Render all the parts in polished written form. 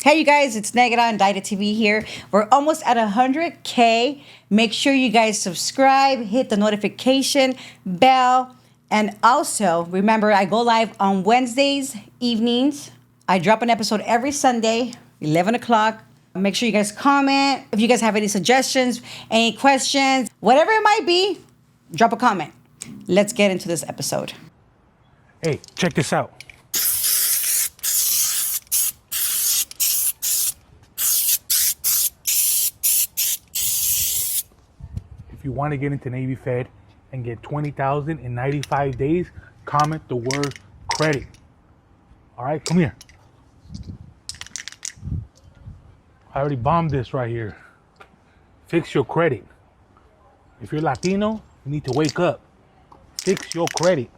Hey, you guys, it's Negada and Dida TV here. We're almost at 100K. Make sure you guys subscribe, hit the notification bell, and also remember I go live on Wednesdays evenings. I drop an episode every Sunday, 11 o'clock. Make sure you guys comment. If you guys have any suggestions, any questions, whatever it might be, drop a comment. Let's get into this episode. Hey, check this out. If you want to get into Navy Fed and get $20,000 in 95 days, comment the word credit. All right, come here. I already bombed this right here. Fix your credit. If you're Latino, you need to wake up. Fix your credit.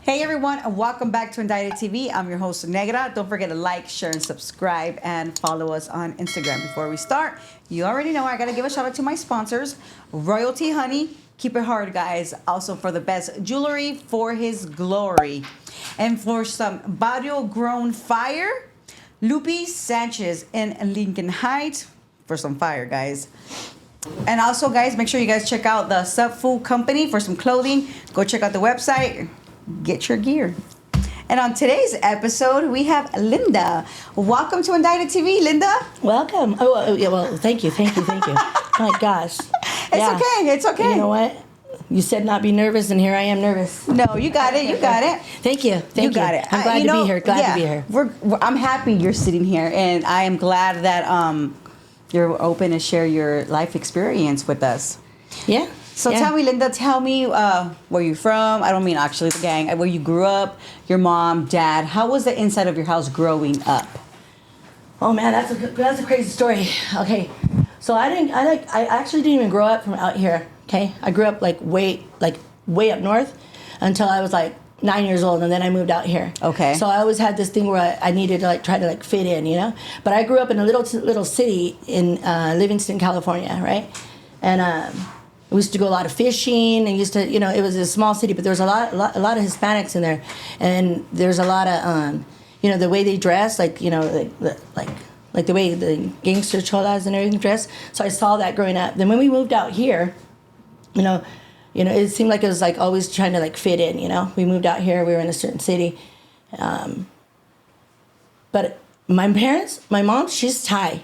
Hey everyone, and welcome back to Indicted TV. I'm your host, Negada. Don't forget to like, share, and subscribe, and follow us on Instagram. Before we start, you already know I gotta give a shout out to my sponsors, Royalty Honey. Keep it hard, guys. Also for the best jewelry for his glory. And for some Barrio Grown Fire, Lupe Sanchez in Lincoln Heights for some fire, guys. And also, guys, make sure you guys check out the Subfood Company for some clothing. Go check out the website. Get your gear. And on today's episode, we have Linda. Welcome to Indicted TV, Linda. Welcome. Oh, yeah, well, thank you. My gosh. It's okay. You know what? You said not be nervous, and here I am nervous. No, you got it. Thank you. You got it. I'm glad to be here. Glad to be here. I'm happy you're sitting here, and I am glad that you're open to share your life experience with us. Yeah. So tell me, Linda, where you're from. I don't mean actually the gang. Where you grew up, your mom, dad. How was the inside of your house growing up? Oh man, that's a crazy story. Okay, so I actually didn't even grow up from out here. Okay, I grew up way up north until I was 9 years old, and then I moved out here. Okay. So I always had this thing where I needed to try to fit in, you know. But I grew up in a little city in Livingston, California, right? And we used to go a lot of fishing, and it was a small city, but there was a lot of Hispanics in there, and there's a lot of, the way they dress, like the way the gangster cholas and everything dress. So I saw that growing up. Then when we moved out here, it seemed like it was always trying to fit in. We moved out here. We were in a certain city, but my mom, she's Thai.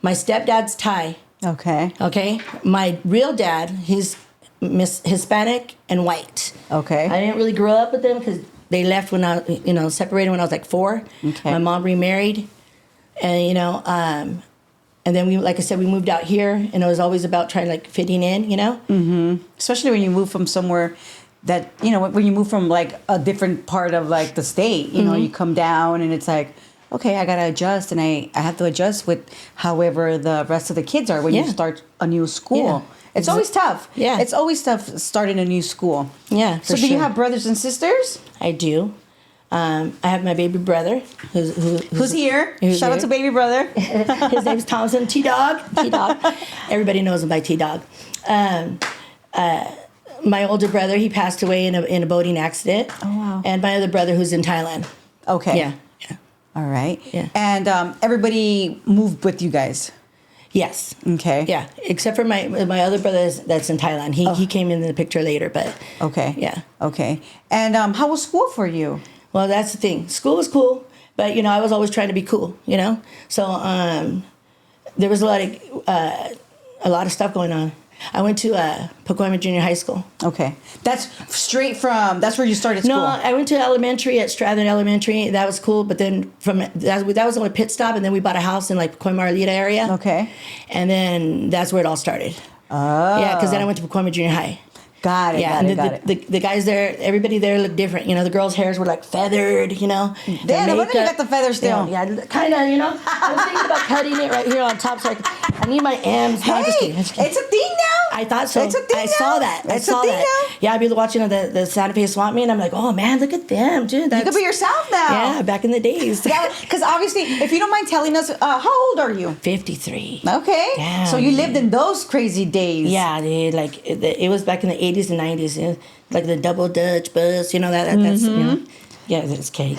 My stepdad's Thai. Okay. My real dad, he's Hispanic and white. Okay. I didn't really grow up with them because they left when I, separated when I was 4. Okay. My mom remarried, and and then we, like I said, we moved out here, and it was always about trying fitting in, Mm-hmm. Especially when you move from somewhere that when you move from a different part of the state, you come down and it's okay, I gotta adjust, and I have to adjust with however the rest of the kids are when you start a new school. Yeah. It's always tough. Yeah. It's always tough starting a new school. Yeah, So do you have brothers and sisters? I do. I have my baby brother who's here. Shout out to baby brother. His name's Thompson, T-Dog. Everybody knows him by T-Dog. My older brother, he passed away in a boating accident. Oh, wow. And my other brother who's in Thailand. Okay. Yeah. All right. Yeah. And everybody moved with you guys? Yes. Okay. Yeah. Except for my other brother that's in Thailand. He came in the picture later, but... Okay. Yeah. Okay. And how was school for you? Well, that's the thing. School was cool, but, I was always trying to be cool, So there was a lot of stuff going on. I went to Pacoima Junior High School. Okay. That's where you started school? No, I went to elementary at Strathern Elementary. That was cool, but then that was only pit stop, and then we bought a house in Pacoima Arleta area. Okay. And then that's where it all started. Oh. Yeah, because then I went to Pacoima Junior High. Got it. Yeah, got it. The guys there, everybody there looked different. The girls' hairs were feathered, Damn, no wonder you got the feathers still. Yeah, kind of, I was thinking about cutting it right here on top, so I need my M's. Hey, No, I'm just kidding. It's a thing now? I thought so. It's a thing I saw now. that. I It's a saw thing that. now. Yeah, I'd be watching the Santa Fe swap meet, and I'm like, oh man, look at them, dude. You can be yourself now. Yeah, back in the days. Yeah, because obviously, if you don't mind telling us, how old are you? 53. Okay. Damn, so you dude. lived in those crazy days. Yeah, dude. Like it was back in the 80s and 90s, you know, like the double Dutch bus. You know that's you know, yeah, that's cake.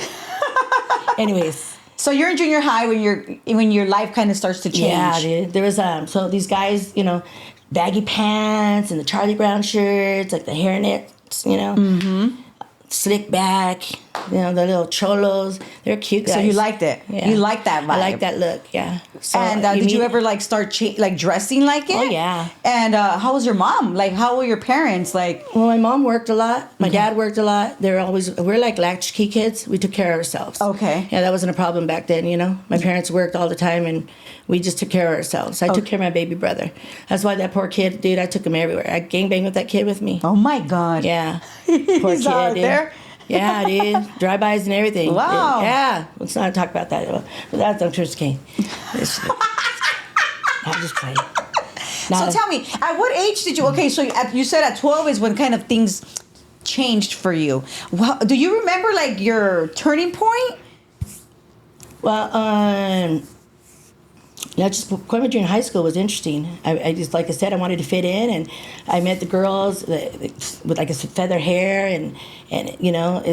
Anyways. So you're in junior high when your life kind of starts to change. Yeah, dude. There was so these guys, you know, baggy pants and the Charlie Brown shirts, like the hairnets, you know, slick back, you know, the little cholos. They're cute guys. So you liked it. Yeah. You liked that vibe. I like that look. Yeah. So And did you ever like start like dressing like it? Oh, yeah. And how was your mom? Like, how were your parents? Like, Well, my mom worked a lot. My dad worked a lot. We're like latchkey kids. We took care of ourselves. Okay. Yeah, that wasn't a problem back then, you know. My parents worked all the time, and we just took care of ourselves. I took care of my baby brother. That's why that poor kid, dude, I took him everywhere. I gangbanged with that kid with me. oh my God. Yeah. Poor He's out dude. there. Yeah, dude. Drive-bys and everything. Wow. Yeah. Let's not talk about that. But that's I'm just kidding. I'm just playing. So tell me, at what age did you? Okay, so you said at 12 is when kind of things changed for you. Well, do you remember like your turning point? Well, yeah, just going during high school was interesting. I just, like I said, I wanted to fit in, and I met the girls with like a feather hair, and you know,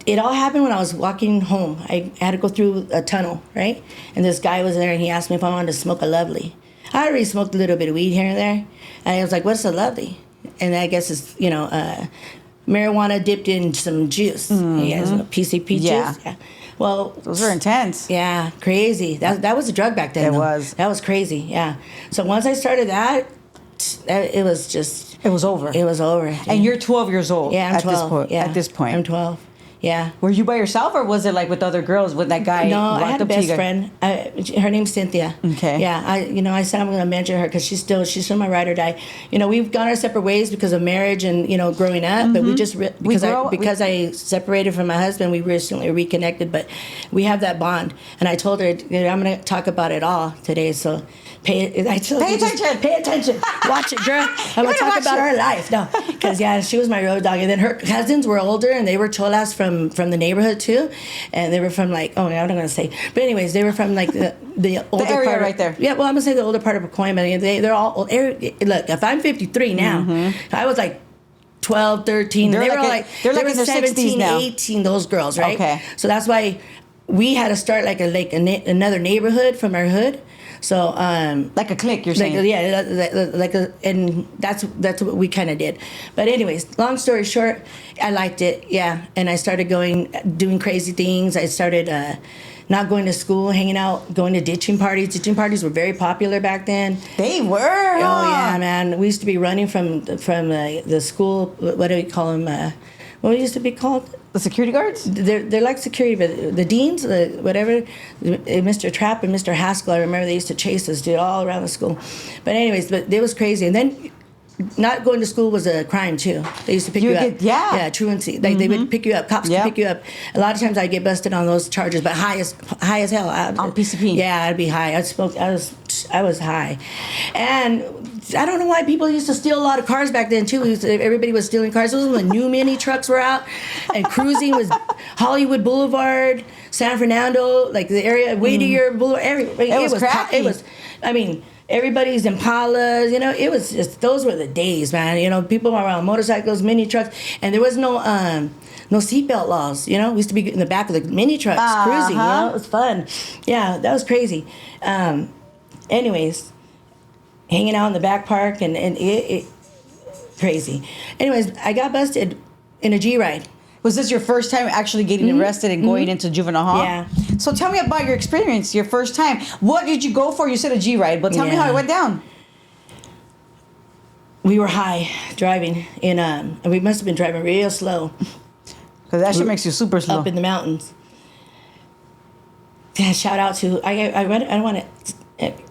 it all happened when I was walking home. I had to go through a tunnel, right? And this guy was there, and he asked me if I wanted to smoke a lovely. I already smoked a little bit of weed here and there, and I was like, "What's a lovely?" And I guess it's, you know, marijuana dipped in some juice. Yeah, PCP Yeah. juice. Yeah. Well, Those are intense. yeah, crazy. That was a drug back then. It though. was. That was crazy. Yeah. So once I started that, it was just. It was over. It was over. And you're 12 years old. Yeah, I'm 12. This point. Yeah. At this point. I'm 12. Yeah. Were you by yourself, or was it like with other girls? With that guy? No, I walked had a up to you best guys? friend. Her name's Cynthia. Okay. Yeah, I said I'm going to mention her because she's still my ride or die. You know, we've gone our separate ways because of marriage and, you know, growing up. But we just because I separated from my husband, we recently reconnected. But we have that bond, and I told her, you know, I'm going to talk about it all today. So pay attention. Pay attention. Watch it, girl. I'm going to talk about her life. No, because yeah, she was my road dog, and then her cousins were older, and they were cholas from the neighborhood too, and they were from like, oh, I'm not going to say, but anyways, they were from like the older area part right there. Yeah, well, I'm gonna say the older part of Pacoima. They're all old. Look, if I'm 53 now, I was like 12, 13. They're They like were in- like they're like they in were their 60s 17, now. 18. Those girls, right? Okay. So that's why we had to start like another neighborhood from our hood. So Like a clique, you're like, saying? yeah, and that's what we kind of did. But anyways, long story short, I liked it, yeah. And I started doing crazy things. I started not going to school, hanging out, going to ditching parties. Ditching parties were very popular back then. They were. Oh yeah, man. We used to be running from the school. What do we call them? What used to be called? The security guards? They're like security, but the deans, whatever, Mr. Trapp and Mr. Haskell, I remember they used to chase us, dude, all around the school. But anyways, but it was crazy. And then not going to school was a crime too. They used to pick you up. Yeah. Truancy. Like they would pick you up. Cops would pick you up. A lot of times I'd get busted on those charges, but high as hell. On PCP. Yeah, I'd be high. I was high, and I don't know why people used to steal a lot of cars back then too. Everybody was stealing cars. Those were when new mini trucks were out, and cruising was Hollywood Boulevard, San Fernando, like the area, Whittier Boulevard. It was cracky. It was. I mean. Everybody's Impalas, you know, it was just, those were the days, man. You know, people were on motorcycles, mini trucks, and there was no seatbelt laws, you know. We used to be in the back of the mini trucks cruising, you know, it was fun. Yeah, that was crazy. Anyways, hanging out in the back park and it crazy. Anyways, I got busted in a G-ride. Was this your first time actually getting arrested and going into juvenile hall? Yeah. So tell me about your experience, your first time. What did you go for? You said a G-ride, but tell me how it went down. We were high driving and we must have been driving real slow. Because that shit makes you super slow. Up in the mountains. Yeah, shout out to, I don't want to,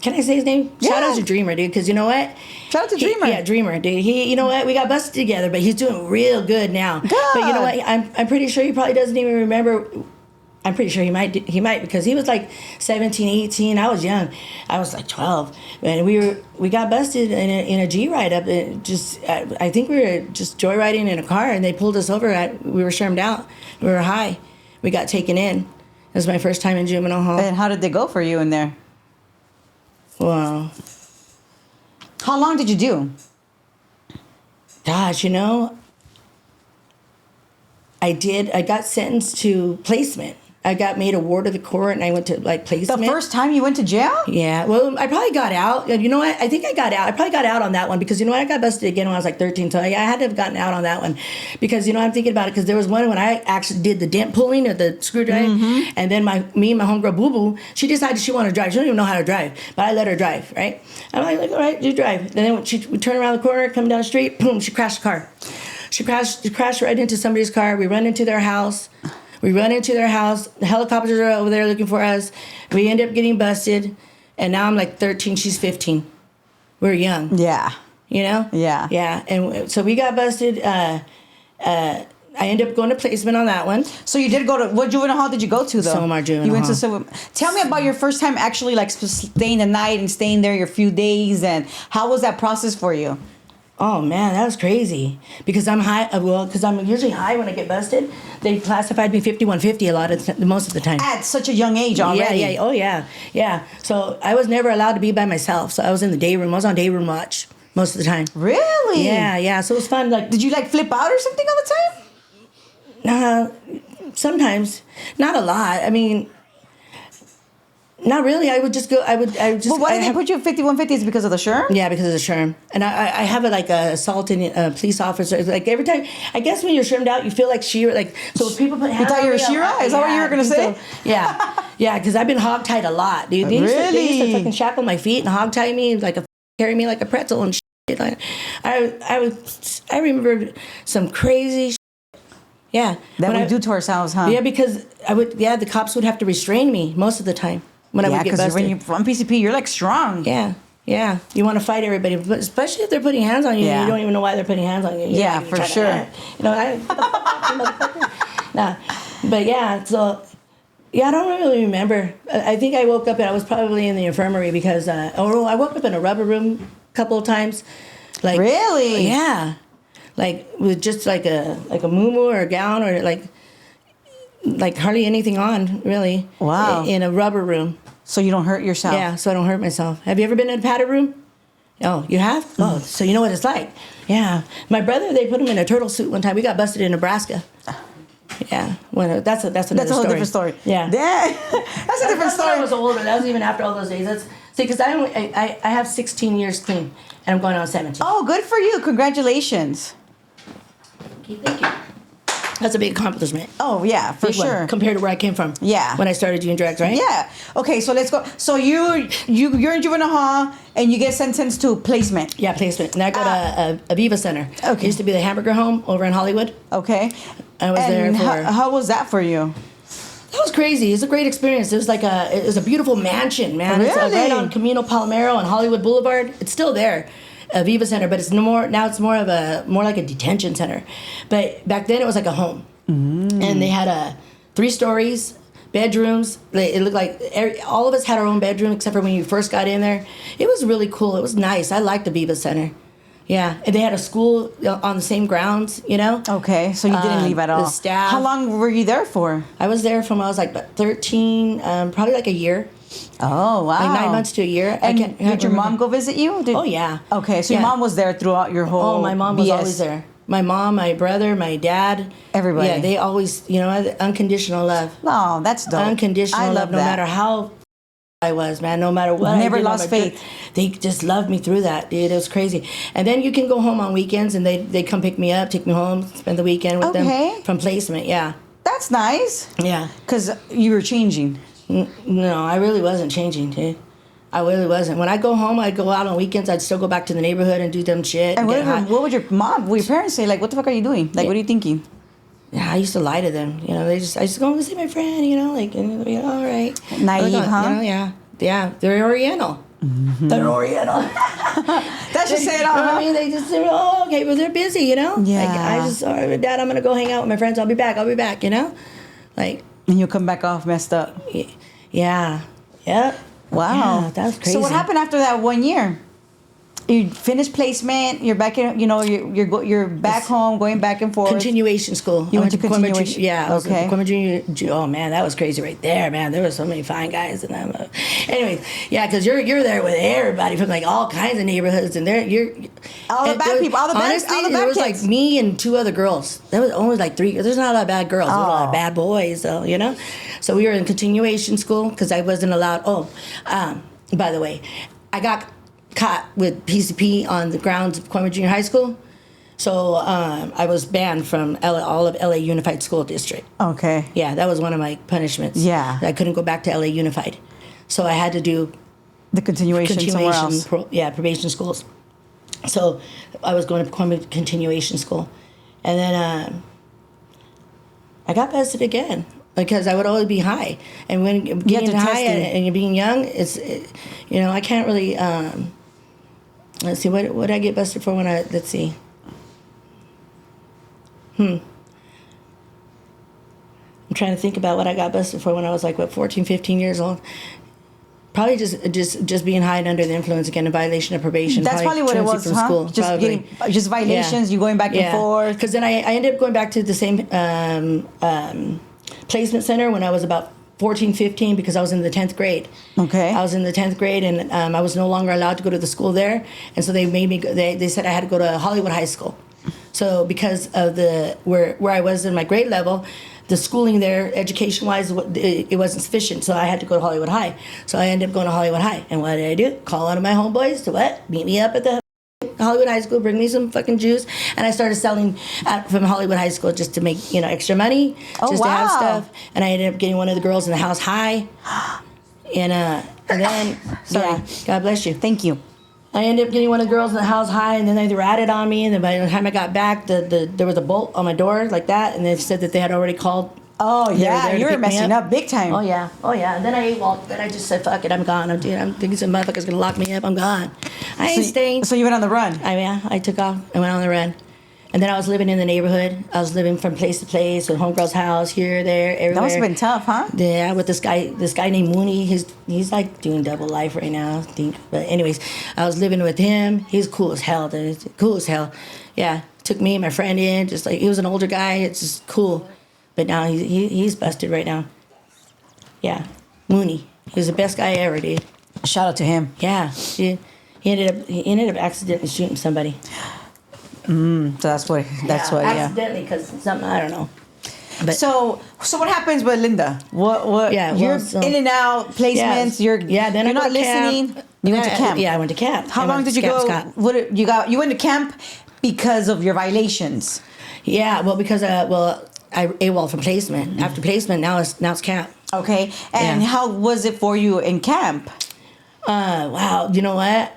can I say his name? Yeah. Shout out to Dreamer, dude, because you know what? Shout out to Dreamer. Yeah, Dreamer, dude. You know what? We got busted together, but he's doing real good now. Good. But you know what? I'm pretty sure he probably doesn't even remember I'm pretty sure he might because he was like 17, 18. I was young. I was like 12. And we got busted in a G ride up. I think we were just joyriding in a car, and they pulled us over. We were shermed out. We were high. We got taken in. It was my first time in juvenile hall. And how did they go for you in there? Well, How long did you do? gosh, I got sentenced to placement. I got made a ward of the court, and I went to like placement. The first time you went to jail? Yeah. Well, I probably got out. You know what? I think I got out. I probably got out on that one because, I got busted again when I was like 13. So I had to have gotten out on that one because, I'm thinking about it because there was one when I actually did the dent pulling or the screwdriver. Mm-hmm. And then me and my homegirl, Boo Boo, she decided she wanted to drive. She don't even know how to drive, but I let her drive, right? I'm like, all right, you drive. And then we turn around the corner, come down the street, boom, she crashed the car. She crashed right into somebody's car. We run into their house. The helicopters are over there looking for us. We end up getting busted. And now I'm like 13. She's 15. We're young. Yeah. Yeah. Yeah. And so we got busted. I ended up going to placement on that one. So you did go to, what juvenile hall did you go to though? Somar Juvenile You went Hall. to Sybil. Tell me about your first time actually like staying the night and staying there your few days, and how was that process for you? Oh man, that was crazy. Because I'm high. Because I'm usually high when I get busted. They classified me 5150 most of the time. At such a young age already. Yeah. Oh yeah. So I was never allowed to be by myself. So I was in the day room. I was on day room watch most of the time. Really? Yeah. So it was fun. Like, did you like flip out or something all the time? Sometimes, not a lot. I mean, not really. I would just go. But why did they put you at 5150? Is it because of the SHRM? Yeah, because of the SHRM. And I have a assaulting police officer. Like every time, I guess when you're SHRMed out, you feel like Shira. Like, so if people put hands You thought on you were me, Shira? Is that what you were going to say? So. Yeah, because I've been hogtied a lot, dude. They used to fucking shackle my feet and hogtie me, carry me like a pretzel and shit. I remember some crazy shit. Yeah. That we do to ourselves, huh? Yeah, because the cops would have to restrain me most of the time. When I would get busted. Yeah, because when you're from PCP, you're like strong. Yeah. You want to fight everybody, but especially if they're putting hands on you. Yeah. You don't even know why they're putting hands on you. Yeah, for sure. Nah, but yeah. So I don't really remember. I think I woke up and I was probably in the infirmary because, I woke up in a rubber room a couple of times. Like really? Yeah, like with just like a muumuu or a gown or like hardly anything on, really. Wow. In a rubber room. So you don't hurt yourself. Yeah, so I don't hurt myself. Have you ever been in a padded room? Oh, you have? Oh, so you know what it's like. Yeah. My brother, they put him in a turtle suit one time. We got busted in Nebraska. Yeah. Well, that's a whole different story. Yeah. That's a different story. I was older. That was even after all those days. Because I have 16 years clean, and I'm going on 17. Oh, good for you. Congratulations. Thank you. That's a big accomplishment. Oh, yeah, for sure. Compared to where I came from. Yeah. When I started doing drugs, right? Yeah. Okay, so let's go. So you're in juvenile hall and you get sentenced to placement. Yeah, placement. And I go to Aviva Center. Okay. It used to be the hamburger home over in Hollywood. Okay. I was there for... How was that for you? That was crazy. It was a great experience. It was a beautiful mansion, man. Really? It's right on Camino Palomero on Hollywood Boulevard. It's still there. Aviva Center, but it's more like a detention center. But back then it was like a home, and they had 3 stories, bedrooms. It looked like all of us had our own bedroom except for when you first got in there. It was really cool. It was nice. I liked Aviva Center. Yeah, and they had a school on the same grounds, Okay, so you didn't leave at all. The staff. How long were you there for? I was there from I was like 13, probably like a year. Oh, wow. Like 9 months to a year. And did your mom go visit you? Oh, yeah. Okay, so your mom was there throughout your whole my mom was BS. always there. My mom, my brother, my dad. Everybody. Yeah, they always, unconditional love. Oh, that's dope. Unconditional I love, no matter how I was, man, no matter what. Never lost faith. They just loved me through that, dude. It was crazy. And then you can go home on weekends and they come pick me up, take me home, spend the weekend with them from placement, yeah. That's nice. Yeah. Because you were changing. No, I really wasn't changing, dude. I really wasn't. When I go home, I'd go out on weekends. I'd still go back to the neighborhood and do dumb shit. And what would your parents say? Like, what the fuck are you doing? Like, what are you thinking? Yeah, I used to lie to them. I used to go see my friend. And they'd be all right. Naive, huh? Yeah. They're Oriental. Mm-hmm. They're Oriental. That should say it all. I mean, they just say, "Oh, okay, well, they're busy." Yeah. Like, all right, Dad, I'm gonna go hang out with my friends. I'll be back. Like. And you come back off messed up. Yeah. Yep. Wow. Yeah, that was crazy. So what happened after that 1 year? You finished placement. You're back in. You know, you're back home, going back and forth. Continuation school. You I went to Cornwall continuation. Yeah. I was Okay. at Cornwall Junior. Oh man, that was crazy right there, man. There were so many fine guys, and anyways, yeah, because you're there with everybody from like all kinds of neighborhoods, and you're All the bad people, all the bad, honestly, all the bad there was kids. like me and 2 other girls. There was only like 3. There's not a lot of bad girls. There's a lot Oh. of bad boys, though. You know. So we were in continuation school because I wasn't allowed. By the way, I got caught with PCP on the grounds of Cornwall Junior High School. So I was banned from all of LA Unified School District. Okay. Yeah, that was one of my punishments. Yeah. I couldn't go back to LA Unified. So I had to do The continuation somewhere else. probation schools. So I was going to Cornwall Continuation School. And then I got busted again. Because I would always be high, and when getting high and you're being young, I can't really. Let's see, what I get busted for when let's see. I'm trying to think about what I got busted for when I was like 14, 15 years old. Probably just being high and under the influence, again, a violation of probation. That's probably what it was, from huh? school, Just violations. You going back and forth. Because then I ended up going back to the same placement center when I was about 14, 15, because I was in the 10th grade. Okay. I was in the 10th grade, and I was no longer allowed to go to the school there. And so they made me, they said I had to go to Hollywood High School. So because of where I was in my grade level, the schooling there, education-wise, it wasn't sufficient. So I had to go to Hollywood High. So I ended up going to Hollywood High. And what did I do? Call one of my homeboys to meet me up at the Hollywood High School, bring me some fucking juice, and I started selling from Hollywood High School just to make extra money, Oh, just to have wow. stuff. And I ended up getting one of the girls in the house high, and then Sorry. yeah, God bless you. Thank you. I ended up getting one of the girls in the house high, and then they ratted on me. And then by the time I got back, there was a bolt on my door like that, and they said that they had already called. Oh They were yeah, there to you were pick me messing up big time. Oh yeah. And then I walked. Then I just said, "Fuck it, I'm gone. I'm thinking some motherfucker's gonna lock me up. I'm gone. I ain't staying." So you went on the run. I took off. I went on the run, and then I was living in the neighborhood. I was living from place to place with homegirl's house here, there, everywhere. That must have been tough, huh? Yeah, with this guy named Mooney. He's like doing double life right now, I think. But anyways, I was living with him. He's cool as hell, dude. Cool as hell. Yeah, took me and my friend in. Just like he was an older guy. It's just cool. But now he's busted right now. Yeah, Mooney. He was the best guy ever, dude. Shout out to him. Yeah, dude. He ended up accidentally shooting somebody. So that's what. Yeah. Accidentally, because something, I don't know. But So what happens with Linda? What? Yeah, well, You're so- in and out placements. Then You're I go not to listening. camp. You went to camp. Yeah, I went to camp. How I long went did to you Camp go? Scott. You went to camp because of your violations. Yeah, well, because I AWOL from placement. After placement, now it's camp. Okay. And Yeah. how was it for you in camp? Wow, you know what?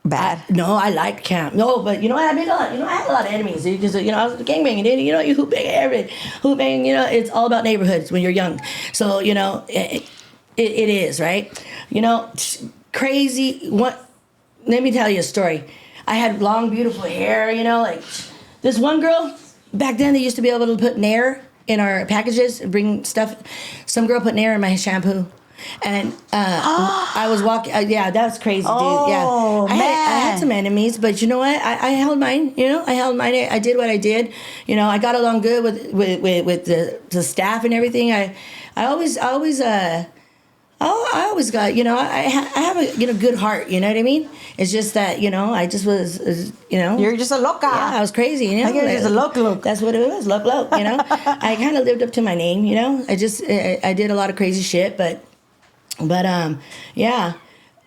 Bad. No, I liked camp. No, but you know what? I made a lot. I had a lot of enemies. Because I was gangbanging. You hoop bang everything. Hoop bang. It's all about neighborhoods when you're young. So it is right. Crazy. What? Let me tell you a story. I had long, beautiful hair. Like this one girl. Back then, they used to be able to put Nair in our packages, bring stuff. Some girl put Nair in my shampoo. And I was walking. Yeah, that's crazy, dude. Oh, Yeah, I had man. some enemies, but you know what? I held mine. I held mine. I did what I did. I got along good with the staff and everything. I always got. I have a good heart. You know what I mean? It's just that I just was. You're just a loca. Yeah, I was crazy. I guess it's a loc. That's what it was. Loc. I kind of lived up to my name. I did a lot of crazy shit, but yeah,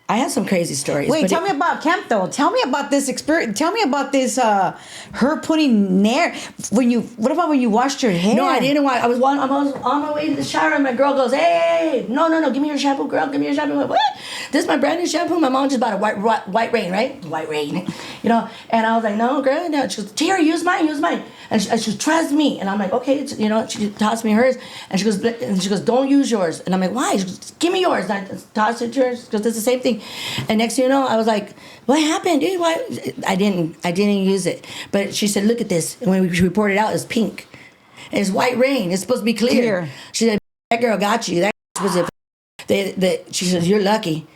I have some crazy stories. Wait, but tell me about camp though. Tell me about this experience. Tell me about this. Her putting Nair. What about when you washed your hair? No, I didn't want. I was on my way to the shower, and my girl goes, "Hey, no, give me your shampoo, girl. Give me your shampoo." I'm like, what? This is my brand new shampoo. My mom just bought a white rain, right? White rain, And I was like, "No, girl, no." She goes, "Here, use mine." And she goes, "Trust me." And I'm like, "Okay." She tossed me hers, and she goes, "Don't use yours." And I'm like, "Why?" She goes, "Give me yours." And I tossed it to her because it's the same thing. And next thing you know, I was like, "What happened, dude? Why?" I didn't use it. But she said, "Look at this." And when we reported out, it's pink. And it's white rain. It's supposed to be clear. She said, that girl got you. That was a. She says, you're lucky.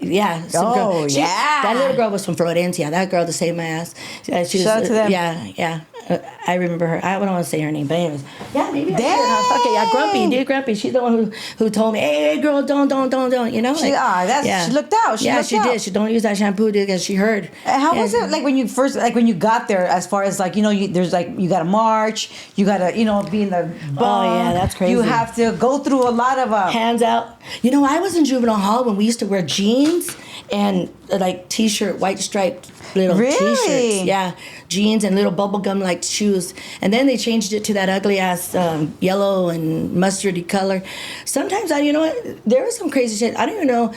Yeah. That little girl was from Florencia. That girl to save my ass. She was, Shout out to them. Yeah. I remember her. I don't want to say her name, but anyways. Yeah, maybe I did. Fuck it. Yeah, Grumpy. She's the one who told me, hey, girl, don't. You know? She looked out. She did. She don't use that shampoo because she heard. How was it like when you got there? As far as like there's like you got to march, you got to be in the bunk. Oh yeah, that's crazy. You have to go through a lot of hands out. I was in juvenile hall when we used to wear jeans and like t-shirt, white striped little t-shirts. Yeah, jeans and little bubblegum like shoes. And then they changed it to that ugly ass yellow and mustardy color. Sometimes there was some crazy shit. I don't even know.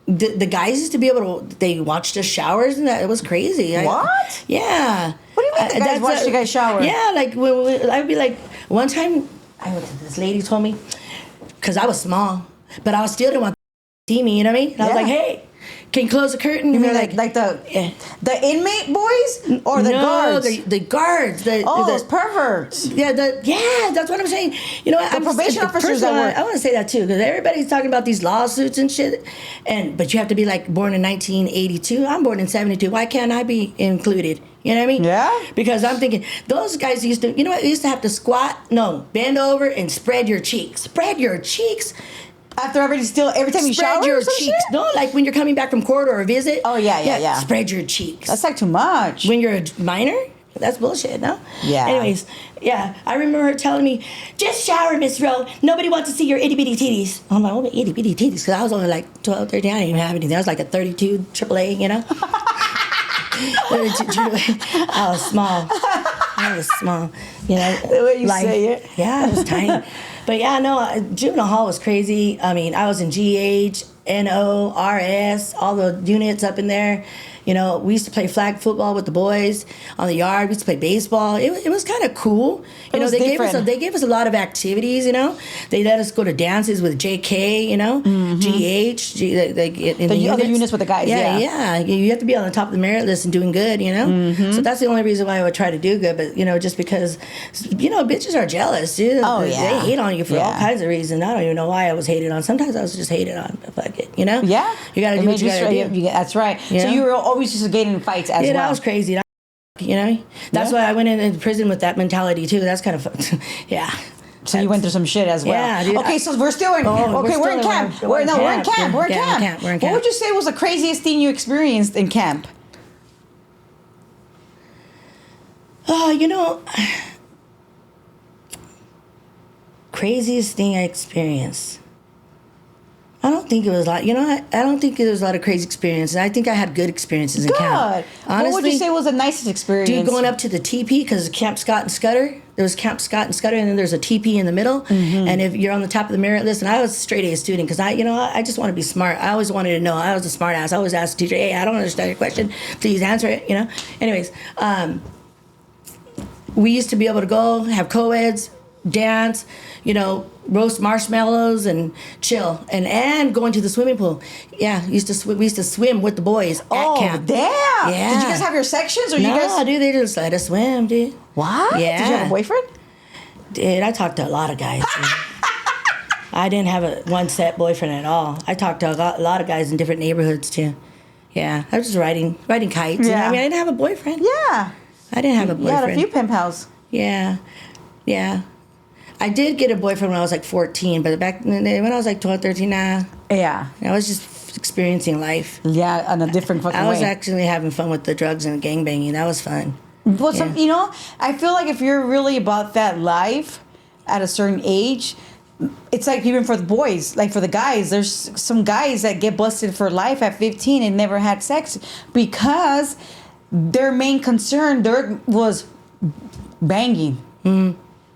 The guys used to be able to. They watched us showers and that it was crazy. What? Yeah. What do you mean the guys watched you guys shower? Yeah, like I'd be like one time I went to this lady told me because I was small, but I still didn't want to see me. You know what I mean? And I was like, hey. Can you close the curtain? You mean like the inmate boys or the guards? The guards. Those perverts. Yeah, that's what I'm saying. You know, the probation officers. I want to say that too because everybody's talking about these lawsuits and shit. But you have to be like born in 1982. I'm born in 72. Why can't I be included? You know what I mean? Yeah. Because I'm thinking those guys used to. You know what? They used to have to squat. No, bend over and spread your cheeks. Spread your cheeks. After every time you shower, spread your cheeks. Shit? No, like when you're coming back from court or a visit. Oh yeah. Spread your cheeks. That's like too much. When you're a minor, that's bullshit. No. Yeah. Anyways, yeah, I remember her telling me, "Just shower, Miss Rowe. Nobody wants to see your itty bitty titties." I'm like, "Oh, itty bitty titties," because I was only like 12, 13. I didn't even have anything. I was like a 32 AAA, you know. 32 AAA. I was small. You know. The way you say it. Yeah, I was tiny. But yeah, no, juvenile hall was crazy. I mean, I was in GH, NO, RS, all the units up in there. We used to play flag football with the boys on the yard. We used to play baseball. It was kind of cool. They gave us a lot of activities. They let us go to dances with JK. GH. The other units with the guys. Yeah. You have to be on the top of the merit list and doing good. Mm-hmm. So that's the only reason why I would try to do good. But just because, bitches are jealous. Dude. Oh yeah. They hate on you for all kinds of reasons. I don't even know why I was hated on. Sometimes I was just hated on. Fuck it. Yeah. You gotta do what you gotta do. That's right. So you were always just getting in fights as well. That was crazy. That's why I went into prison with that mentality too. That's kind of fun. Yeah. So you went through some shit as well. Yeah, dude. Okay, so we're still in. We're in camp. We're in camp. We're in camp. What would you say was the craziest thing you experienced in camp? Craziest thing I experienced. I don't think it was a lot. I don't think there was a lot of crazy experiences. I think I had good experiences in camp. Honestly, what would you say was the nicest experience? Dude, going up to the TP because Camp Scott and Scudder. There was Camp Scott and Scudder, and then there's a TP in the middle. Mm-hmm. And if you're on the top of the merit list, and I was a straight A student because I just want to be smart. I always wanted to know. I was a smart ass. I always asked the teacher, "Hey, I don't understand your question. Please answer it." Anyways, we used to be able to go have co-eds, dance, roast marshmallows and chill and go into the swimming pool. Yeah, we used to swim with the boys at camp. Damn! Yeah. Did you guys have your sections or no, you guys? Dude, they just let us swim, dude. What? Yeah. Did you have a boyfriend? Dude, I talked to a lot of guys. I didn't have a one set boyfriend at all. I talked to a lot of guys in different neighborhoods too. Yeah, I was just riding kites. Yeah. I didn't have a boyfriend. Yeah. I didn't have a boyfriend. You had a few pen pals. Yeah. I did get a boyfriend when I was like 14, but back when I was like 12, 13, Yeah. I was just experiencing life. Yeah, in a different fucking way. I was actually having fun with the drugs and gangbanging. That was fun. Well, I feel like if you're really about that life at a certain age, it's like even for the boys, like for the guys, there's some guys that get busted for life at 15 and never had sex because their main concern was banging,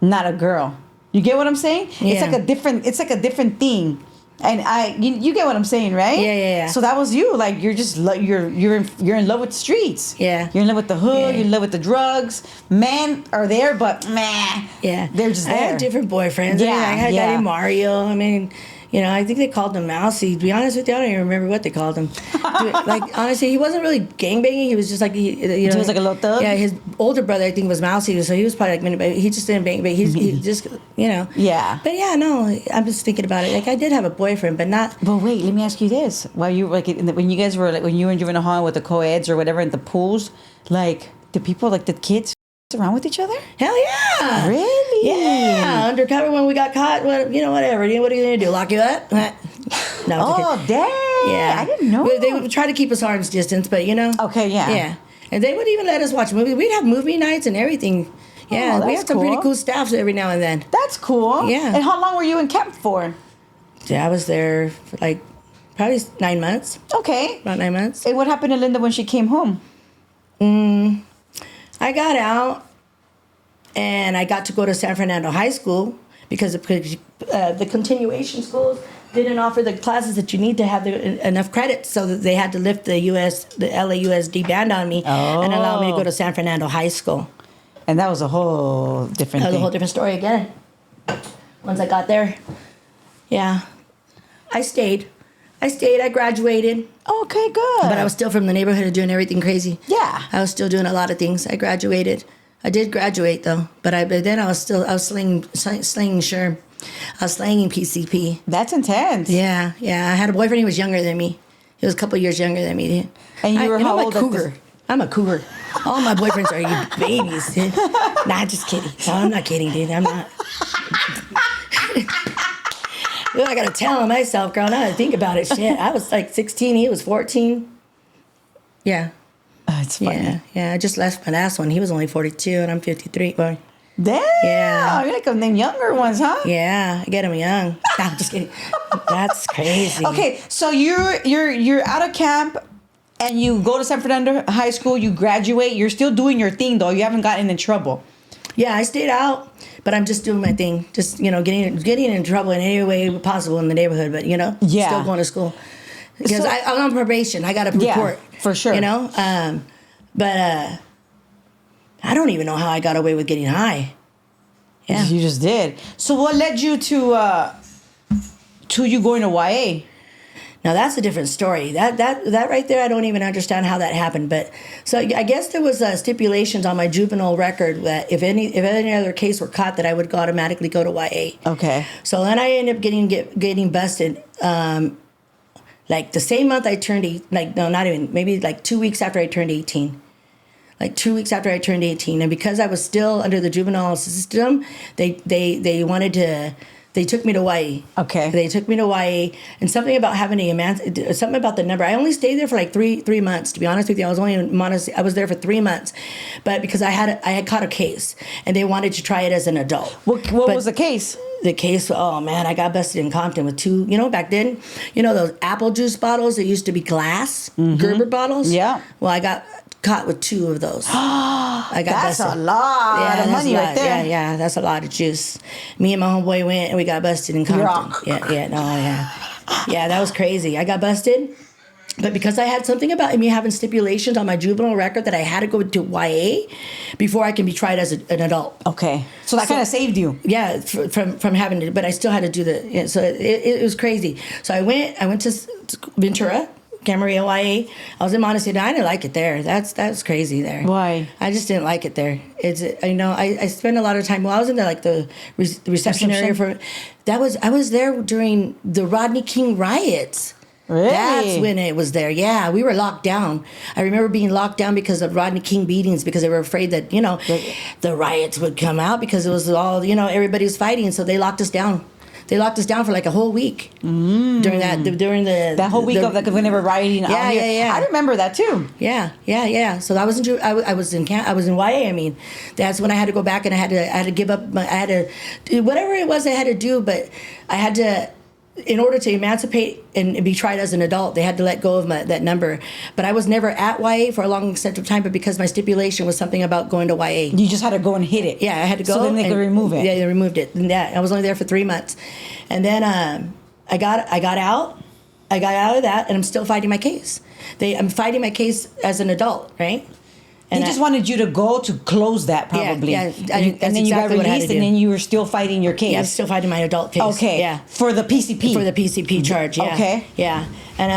not a girl. You get what I'm saying? Yeah. It's like a different thing. And you get what I'm saying, right? Yeah. So that was you. Like you're just you're in love with the streets. Yeah. You're in love with the hood. Yeah. You're in love with the drugs. Men are there, but yeah, they're just there. I had different boyfriends. Yeah, I had a guy named Mario. You know, I think they called him Mousy. To be honest with you, I don't even remember what they called him. Like, honestly, he wasn't really gangbanging. He was just like, you know. He was like a little thug? Yeah, his older brother, I think, was Mousy. So he was probably like, but he just didn't bang. But he just, you know. Yeah. But yeah, no, I'm just thinking about it. Like, I did have a boyfriend, but not. But wait, let me ask you this: while you like when you guys were like when you were in juvenile hall with the co-eds or whatever in the pools, like the people like the kids around with each other? Hell yeah. Really? Yeah. Undercover when we got caught, you know, whatever. What are you going to do? Lock you up? No. Oh, dang. Yeah. I didn't know. They would try to keep us arm's distance, but you know. Okay, yeah. Yeah. And they would even let us watch movies. We'd have movie nights and everything. Yeah. Oh, We that's have some pretty cool. cool staffs every now and then. That's cool. Yeah. And how long were you in camp for? Yeah, I was there for like probably 9 months. Okay. About 9 months. And what happened to Linda when she came home? I got out and I got to go to San Fernando High School because the continuation schools didn't offer the classes that you need to have enough credits, so that they had to lift the LAUSD ban on me and allow me to go to San Fernando High School. And that was a whole different That was thing. a whole different story again. Once I got there, yeah, I stayed. I graduated. Okay, good. But I was still from the neighborhood and doing everything crazy. Yeah. I was still doing a lot of things. I graduated. I did graduate though, but then I was slinging SHRM. I was slanging PCP. That's intense. Yeah. I had a boyfriend. He was younger than me. He was a couple years younger than me. And you were how old at I'm a cougar. I'm a cougar. All my boyfriends are you babies, dude. Nah, just kidding. No, I'm not kidding, dude. I'm not. I gotta tell him myself, girl. Now I think about it, shit. I was like 16. He was 14. Yeah. It's funny. Yeah. I just left my last one. He was only 42, and I'm 53. Boy. Damn. Yeah. You're like them younger ones, huh? Yeah, I get him young. No, I'm just kidding. That's crazy. Okay, so you're out of camp and you go to San Fernando High School, you graduate, you're still doing your thing though. You haven't gotten in trouble. Yeah, I stayed out, but I'm just doing my thing. Just, you know, getting in trouble in any way possible in the neighborhood, but, you know, Yeah. still going to school. Because So- I'm on probation. I got to report. for sure. You know? But I don't even know how I got away with getting high. Yeah. You just did. So what led you to you going to YA? Now that's a different story. That right there, I don't even understand how that happened. But so I guess there was stipulations on my juvenile record that if any other case were caught, that I would automatically go to YA. Okay. So then I ended up getting busted. Like the same month I turned maybe like 2 weeks after I turned 18. Like 2 weeks after I turned 18, and because I was still under the juvenile system, they took me to YA. Okay. They took me to YA, and something about something about the number. I only stayed there for like three months. To be honest with you, I was there for 3 months, but because I had caught a case, and they wanted to try it as an adult. What was the case? The case, oh man, I got busted in Compton with 2, back then, those apple juice bottles that used to be glass, Gerber bottles? Yeah. Well, I got caught with 2 of those. I got That's busted. a lot of that's money a right lot. there. Yeah, that's a lot of juice. Me and my homeboy went and we got busted in Compton. You're Yeah, that was crazy. I got busted. But because I had something about me having stipulations on my juvenile record that I had to go to YA before I can be tried as an adult. Okay. So that kind of saved you. Yeah, from having to, but I still had to do so it was crazy. So I went to Ventura, Camarillo, YA. I was in Montecito. I didn't like it there. That's crazy there. Why? I just didn't like it there. I spent a lot of time. Well, I was in the reception area I was there during the Rodney King riots. Really? That's when it was there. Yeah, we were locked down. I remember being locked down because of Rodney King beatings, because they were afraid that, the riots would come out because it was all, everybody was fighting. So they locked us down. They locked us down for like a whole week during that whole week of like whenever rioting. Yeah. I remember that too. Yeah. So I was in YA. I mean, that's when I had to go back and I had to give up. I had to do whatever it was I had to do, but I had to. In order to emancipate and be tried as an adult, they had to let go of that number. But I was never at YA for a long extent of time, but because my stipulation was something about going to YA. You just had to go and hit it. Yeah, I had to go. So then they could remove it. Yeah, they removed it. And I was only there for 3 months. And then I got out. I got out of that, and I'm still fighting my case. I'm fighting my case as an adult, right? They just wanted you to go to close that, probably. Yeah, and then you got released, and then you were still fighting your case. Yeah, I'm still fighting my adult case. Okay. Yeah. For the PCP. For the PCP charge. Yeah. Okay. Yeah. And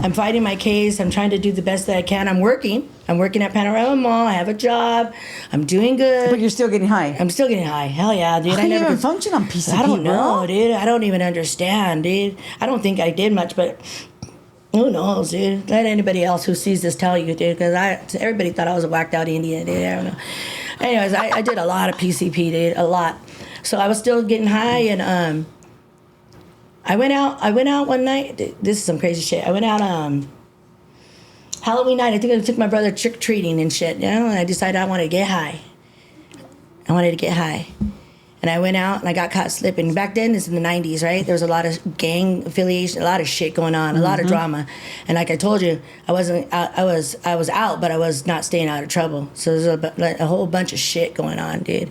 I'm fighting my case. I'm trying to do the best that I can. I'm working at Panorama Mall. I have a job. I'm doing good. But you're still getting high. I'm still getting high. Hell yeah, dude. How can you even function on PCP, I don't know, bro? dude. I don't even understand, dude. I don't think I did much, but who knows, dude? Let anybody else who sees this tell you, dude, because everybody thought I was a whacked out Indian, dude. I don't know. Anyways, I did a lot of PCP, dude, a lot. So I was still getting high, and I went out one night. This is some crazy shit. I went out Halloween night. I think I took my brother trick treating and shit, you know. And I decided I wanted to get high. And I went out and I got caught slipping. Back then, it's in the 90s, right? There was a lot of gang affiliation, a lot of shit going on, a lot of drama. And like I told you, I was out, but I was not staying out of trouble. So there's a whole bunch of shit going on, dude.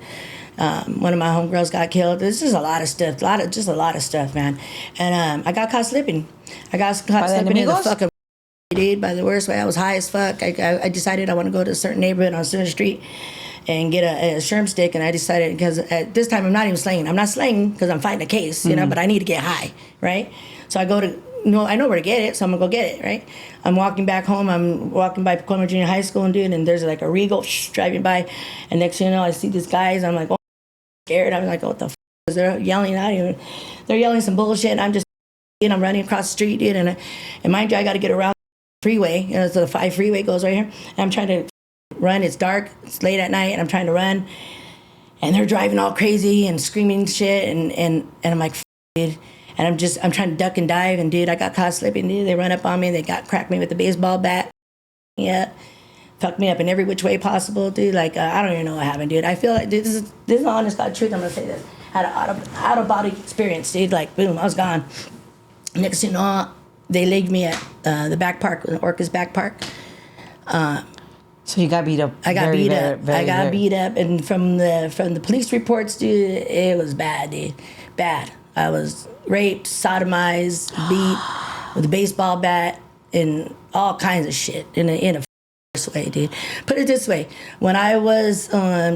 One of my homegirls got killed. This is a lot of stuff, a lot of stuff, man. And I got caught slipping. I got caught slipping in the fucking dude, by the worst way. I was high as fuck. I decided I want to go to a certain neighborhood on a certain street and get a sherm stick, and I decided, because at this time I'm not even slanging. I'm not slanging because I'm fighting a case, you know, but I need to get high, right? So I know where to get it, so I'm gonna go get it, right? I'm walking back home. I'm walking by Pacoima Junior High School, and there's like a Regal driving by, and next thing you know, I see these guys. I'm like, oh, scared. I'm like, what the f*** is they're yelling at you? They're yelling some bullshit, and I'm running across the street, dude, and mind you, I got to get around the freeway. You know, so the 5 freeway goes right here, and I'm trying to run. It's dark. It's late at night, and I'm trying to run, and they're driving all crazy and screaming shit, and I'm like, f***, dude. And I'm trying to duck and dive, and dude, I got caught slipping, dude. They run up on me, they cracked me with a baseball bat. Yeah. Fucked me up in every which way possible, dude. Like, I don't even know what happened, dude. I feel like, dude, this is honest God truth. I'm gonna say this. Had an out of body experience, dude. Like, boom, I was gone. Next thing you know, they laid me at the back park, Orca's back park. So you got beat up. I got beat up, and from the police reports, dude, it was bad, dude. Bad. I was raped, sodomized, beat with a baseball bat, and all kinds of shit in a way, dude. Put it this way: when I was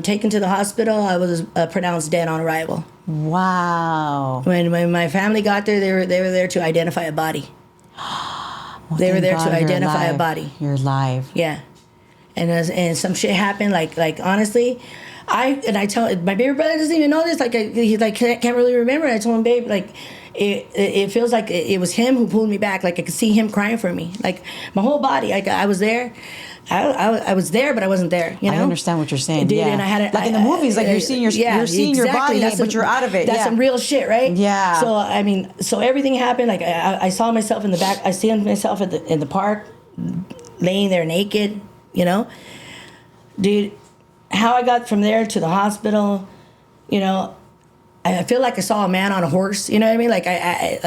taken to the hospital, I was pronounced dead on arrival. Wow. When my family got there, they were there to identify a body. Well, they were there God to identify a alive. body. You're alive. Yeah, and some shit happened. Like honestly, I tell my baby brother doesn't even know this. Like he can't really remember. I told him, babe, like it feels like it was him who pulled me back. Like I could see him crying for me. Like my whole body. Like I was there. I was there, but I wasn't there. You know. I understand what you're saying. Dude, yeah. and I had like in the movies, like you're seeing your body, but you're out of it. That's some real shit, right? Yeah. So I mean, so everything happened. Like I saw myself in the back. I see myself in the park, laying there naked. You know, dude. How I got from there to the hospital, you know, I feel like I saw a man on a horse. You know what I mean? Like I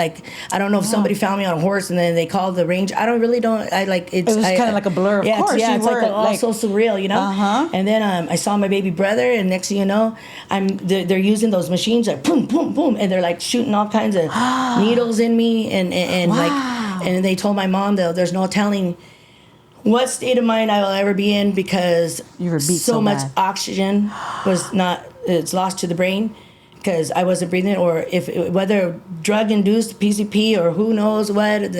don't know if somebody found me on a horse and then they called the ranger. I really don't. It was kind of like a blur. Of course, it's like so surreal, you know. And then I saw my baby brother, and next thing you know, they're using those machines like boom, boom, boom, and they're like shooting all kinds of needles in me, and wow. and they told my mom that there's no telling what state of mind I will ever be in because you were beat so much bad. oxygen it's lost to the brain because I wasn't breathing, or whether drug induced PCP or who knows what.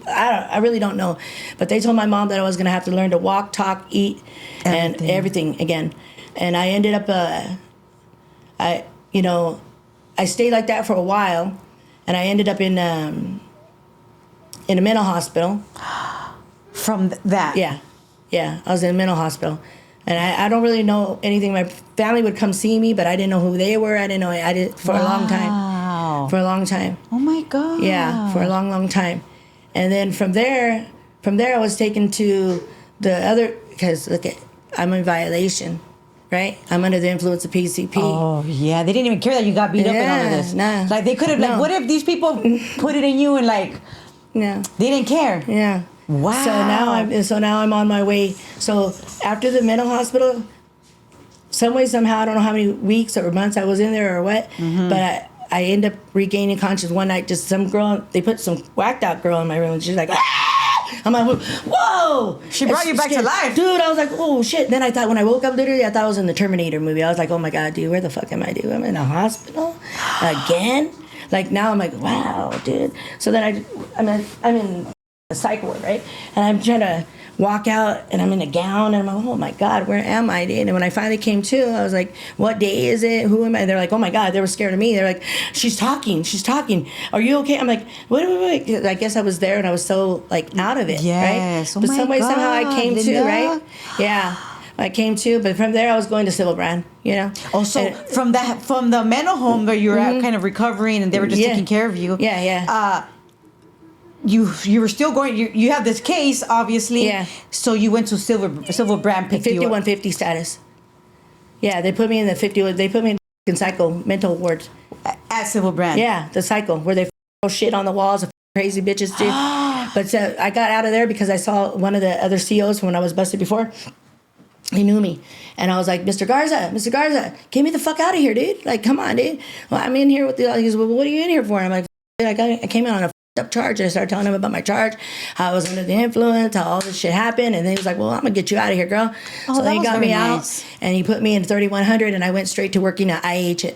I really don't know, but they told my mom that I was gonna have to learn to walk, talk, eat, and everything again. And I ended up I stayed like that for a while, and I ended up in a mental hospital. From that? Yeah. I was in a mental hospital. And I don't really know anything. My family would come see me, but I didn't know who they were. I didn't know. For a long time. For a long time. Oh, my God. Yeah, for a long, long time. And then from there I was taken to the other, because look, I'm in violation, right? I'm under the influence of PCP. Oh, yeah. They didn't even care that you got beat up and all of this. Nah. Like, they could have, like, what if these people put it in you and, like, no. They didn't care? Yeah. Wow. So now I'm on my way. So after the mental hospital, some way, somehow, I don't know how many weeks or months I was in there or what, but I end up regaining consciousness one night. Just some girl, they put some whacked out girl in my room, and she's like, ah! I'm like, whoa. She brought you back to life. Dude, I was like, oh, shit. Then I thought, when I woke up, literally, I thought I was in the Terminator movie. I was like, oh, my God, dude, where the fuck am I, dude? I'm in a hospital again? Like, now I'm like, wow, dude. So then I'm in a psych ward, right? And I'm trying to walk out, and I'm in a gown, and I'm like, oh my God, where am I, dude? And when I finally came to, I was like, what day is it? Who am I? They're like, oh my God, they were scared of me. They're like, she's talking. Are you okay? I'm like, wait. I guess I was there, and I was so like out of it, yes. right? Oh but my some way, somehow I God, came to, Linda. right? Yeah. I came to, but from there I was going to Sybil, you know. Also, from the mental home where you were at kind of recovering and they were just taking care of you. Yeah. You were still going. You have this case, obviously. Yeah. So you went to Silver Brand, picked you up. 5150 status. Yeah, they put me in the 50. They put me in psycho mental ward At Silver Brand. Yeah, the cycle where they throw shit on the walls, crazy bitches do. But I got out of there because I saw one of the other COs when I was busted before. He knew me, and I was like, Mr. Garza, get me the fuck out of here, dude. Like, come on, dude. Well, I'm in here with the. He goes, well, what are you in here for? I'm like, I came in on a up charge. And I started telling him about my charge, how I was under the influence, how all this shit happened, and then he was like, well, I'm gonna get you out of here, girl. Oh, so then he got me nice. out, and he put me in 3100, and I went straight to working at IAS.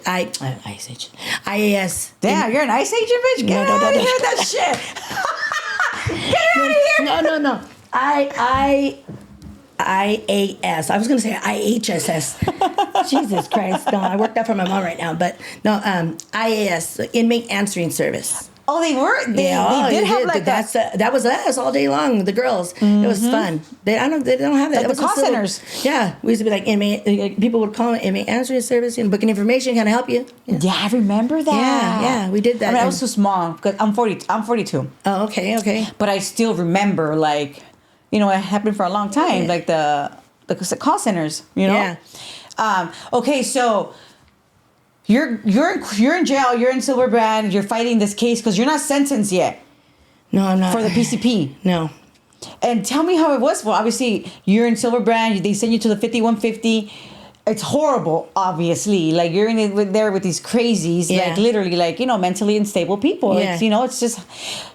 Damn, you're an ICE agent, bitch. Get out of here with that shit. Get out of here. No. IAS. I was going to say IHSS. Jesus Christ. No, I work that for my mom right now. But no, IAS, Inmate Answering Service. Oh, they were? They did have like that. That was us all day long, the girls. It was fun. They don't have that. Like that the was call centers. Yeah. We used to be like inmate, people would call it Inmate Answering Service, and booking information, kind of help you. Yeah, I remember that. Yeah, we did that. I mean, I was too small because I'm 42. Oh, okay. But I still remember, like, you know, it happened for a long time, like the call centers, you know? Yeah. Okay, so you're in jail, you're in Silver Brand, you're fighting this case because you're not sentenced yet. No, I'm not. For the PCP. No. And tell me how it was. Well, obviously, you're in Silver Brand, they send you to the 5150. It's horrible, obviously. Like, you're in it there with these crazies, like, literally, like, you know, mentally unstable people. Yeah. It's, you know, it's just...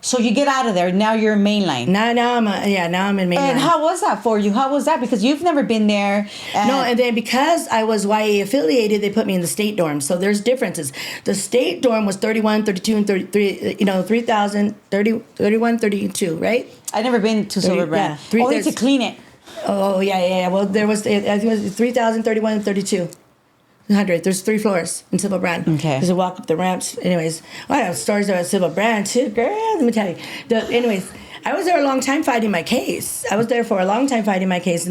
So you get out of there. Now you're in mainline. Now I'm in mainline. And how was that for you? How was that? Because you've never been there. And then because I was YA affiliated, they put me in the state dorm. So there's differences. The state dorm was 31, 32, and 33, 3,000, 31, 32, right? I've never been to Silver Brand. Only to clean it. Oh, yeah. Well, there was, I think it was 3,000, 31, and 32. 100. There's 3 floors in Sybil Brand. Okay. There's a walk up the ramps. Anyways, I have stories about Sybil Brand too, girl. Let me tell you. Anyways, I was there a long time fighting my case. And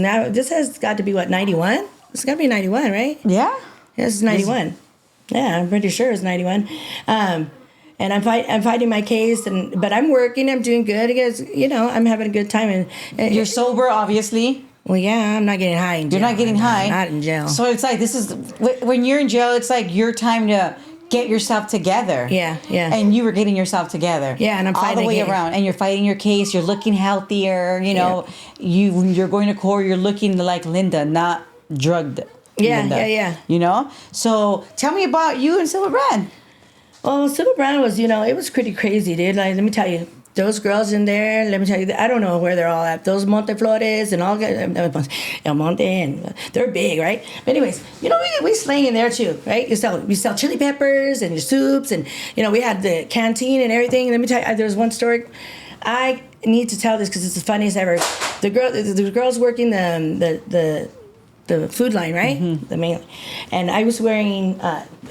now this has got to be, what, 91? It's got to be 91, right? Yeah. This is 91. Yeah, I'm pretty sure it's 91. And I'm fighting my case, but I'm working. I'm doing good because, you know, I'm having a good time. And you're sober, obviously. Well, yeah, I'm not getting high in jail. You're not getting high. Not in jail. So it's like, this is, when you're in jail, it's like your time to get yourself together. Yeah. And you were getting yourself together. Yeah, and I'm fighting all the way around. And you're fighting your case. You're looking healthier. You know, you're going to court. You're looking like Linda, not drugged. Linda, Yeah. You know. So tell me about you and Silver Brand. Well, Sybil Brand was, you know, it was pretty crazy, dude. Like, let me tell you, those girls in there, let me tell you, I don't know where they're all at. Those Monteflores and all, El Monte, and they're big, right? But anyways, you know, we slang in there too, right? We sell chili peppers and your soups, and, you know, we had the canteen and everything. Let me tell you, there's one story. I need to tell this because it's the funniest ever. The girls working the food line, right? Mm-hmm. The main, and I was wearing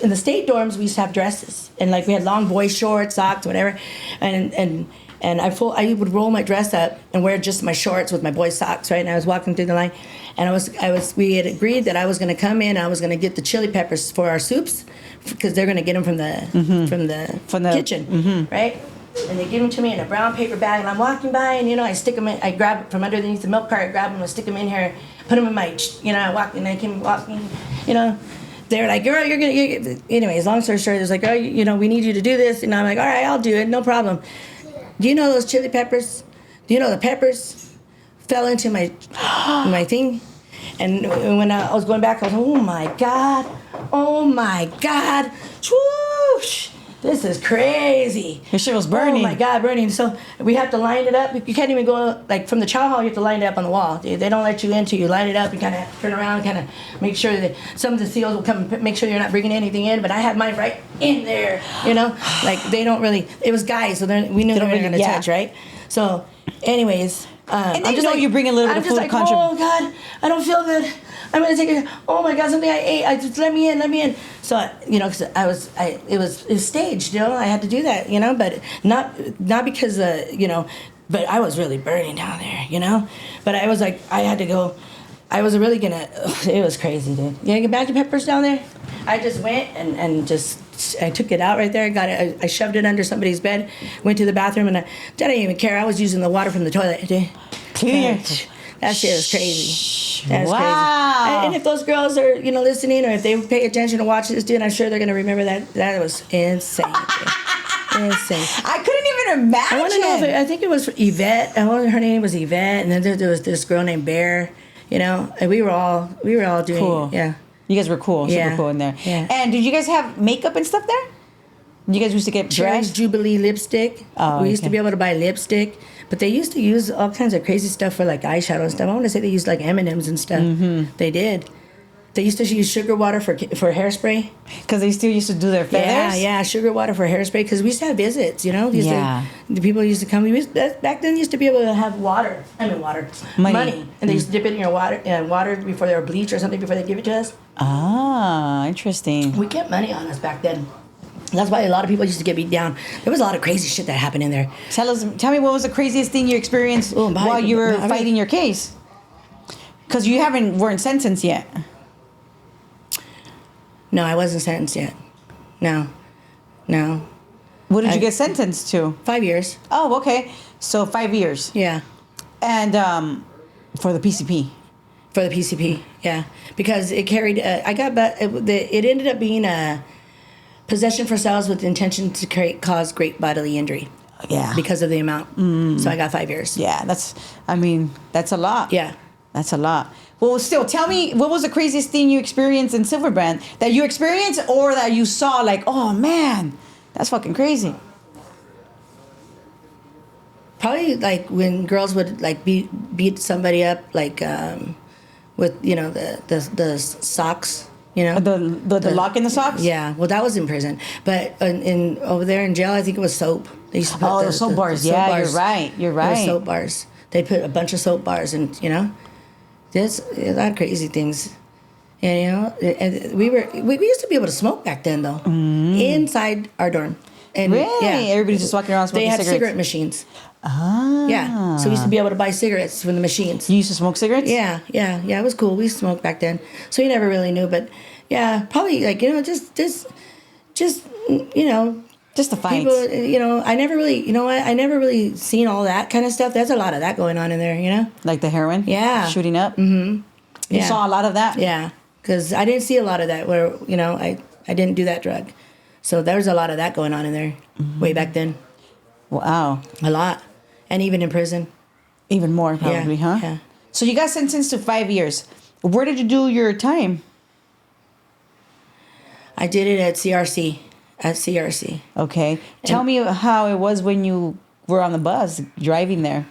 in the state dorms. We used to have dresses, and like we had long boy shorts, socks, whatever, and I would roll my dress up and wear just my shorts with my boy socks, right? And I was walking through the line, and we had agreed that I was going to come in. I was going to get the chili peppers for our soups because they're going to get them from the kitchen, right? And they give them to me in a brown paper bag, and I'm walking by, and, you know, I stick them in, I grab from underneath the milk cart, I grab them and stick them in here, put them in my, you know, I came walking, you know, they're like, girl, anyways, long story short, it's like, oh, you know, we need you to do this, and I'm like, all right, I'll do it, no problem. Do you know those chili peppers? Do you know the peppers fell into my thing? And when I was going back, I was, oh my God, swoosh. this is crazy. Your shit was burning. Oh my God, burning. So we have to line it up. You can't even go, like from the chow hall, you have to line it up on the wall. They don't let you in until you line it up. You kind of turn around, kind of make sure that some of the SEALs will come and make sure you're not bringing anything in. But I had mine right in there, you know? Like they don't really, it was guys, so we knew they weren't going to touch, right? So anyways. And they know you bring a little bit of food. Oh God, I don't feel good. I'm gonna take it. Oh my God, something I ate. I just let me in. So you know, cause it was staged. You know, I had to do that. You know, but not because you know, but I was really burning down there. You know, but I was like, I had to go. I was really gonna. It was crazy, dude. You know, Magic Peppers down there. I just went and just. I took it out right there. Got it. I shoved it under somebody's bed. Went to the bathroom and I didn't even care. I was using the water from the toilet. Clear. That shit was crazy. That was Wow. crazy. And if those girls are, you know, listening, or if they pay attention to watch this, dude, I'm sure they're gonna remember that. That was insane. Insane. I couldn't even imagine. I want to know if I think it was Yvette. Her name was Yvette, and then there was this girl named Bear. You know, and we were all doing. Cool. Yeah. You guys were cool, super cool in there. Yeah. And did you guys have makeup and stuff there? You guys used to get Cherry's dressed? Jubilee lipstick. Oh, We used to okay. be able to buy lipstick, but they used to use all kinds of crazy stuff for like eyeshadow and stuff. I want to say they used like M&Ms and stuff. Mm-hmm. They did. They used to use sugar water for hairspray. Because they still used to do their feathers? Yeah, sugar water for hairspay. Because we used to have visits, you know. The people used to come. Back then, used to be able to have water. Money, and they used to dip it in your water before they were bleached or something before they give it to us. Ah, interesting. We kept money on us back then. That's why a lot of people used to get beat down. There was a lot of crazy shit that happened in there. Tell me what was the craziest thing you experienced while you were fighting your case? Because you weren't sentenced yet. No, I wasn't sentenced yet. No. What did you get sentenced to? 5 years. Oh, okay. So 5 years. Yeah. And for the PCP. For the PCP, yeah. Because it carried, it ended up being a possession for sales with the intention to cause great bodily injury. Yeah. Because of the amount. So I got 5 years. Yeah, that's a lot. Yeah. That's a lot. Well, still, tell me, what was the craziest thing you experienced in Silverbrand? That you experienced or that you saw, like, oh, man, that's fucking crazy. Probably, like, when girls would, like, beat somebody up, like, with, you know, the socks, you know? The lock in the socks? Yeah. Well, that was in prison. But over there in jail, I think it was soap. They used to put the soap bars. soap bars. You're right. You're There were right. soap bars. They put a bunch of soap bars and, you know? There's a lot of crazy things. And, you know, and we used to be able to smoke back then, though. Inside our dorm. And, Really? Yeah. Everybody's just walking around smoking cigarettes. They had cigarettes. cigarette machines. Ah. Yeah. So we used to be able to buy cigarettes from the machines. You used to smoke cigarettes? Yeah. It was cool. We smoked back then. So you never really knew. But, yeah, probably, like, you know, just you know. Just the fights. People, you know, I never really seen all that kind of stuff. There's a lot of that going on in there, you know? Like the heroin? Yeah. Shooting up? Mm-hmm. You Yeah. saw a lot of that? Yeah. Because I didn't see a lot of that where, you know, I didn't do that drug. So there's a lot of that going on in there way back then. Wow. A lot. And even in prison. Even more, probably, huh? Yeah. So you got sentenced to 5 years. Where did you do your time? I did it at CRC. Okay. Tell me how it was when you were on the bus driving there.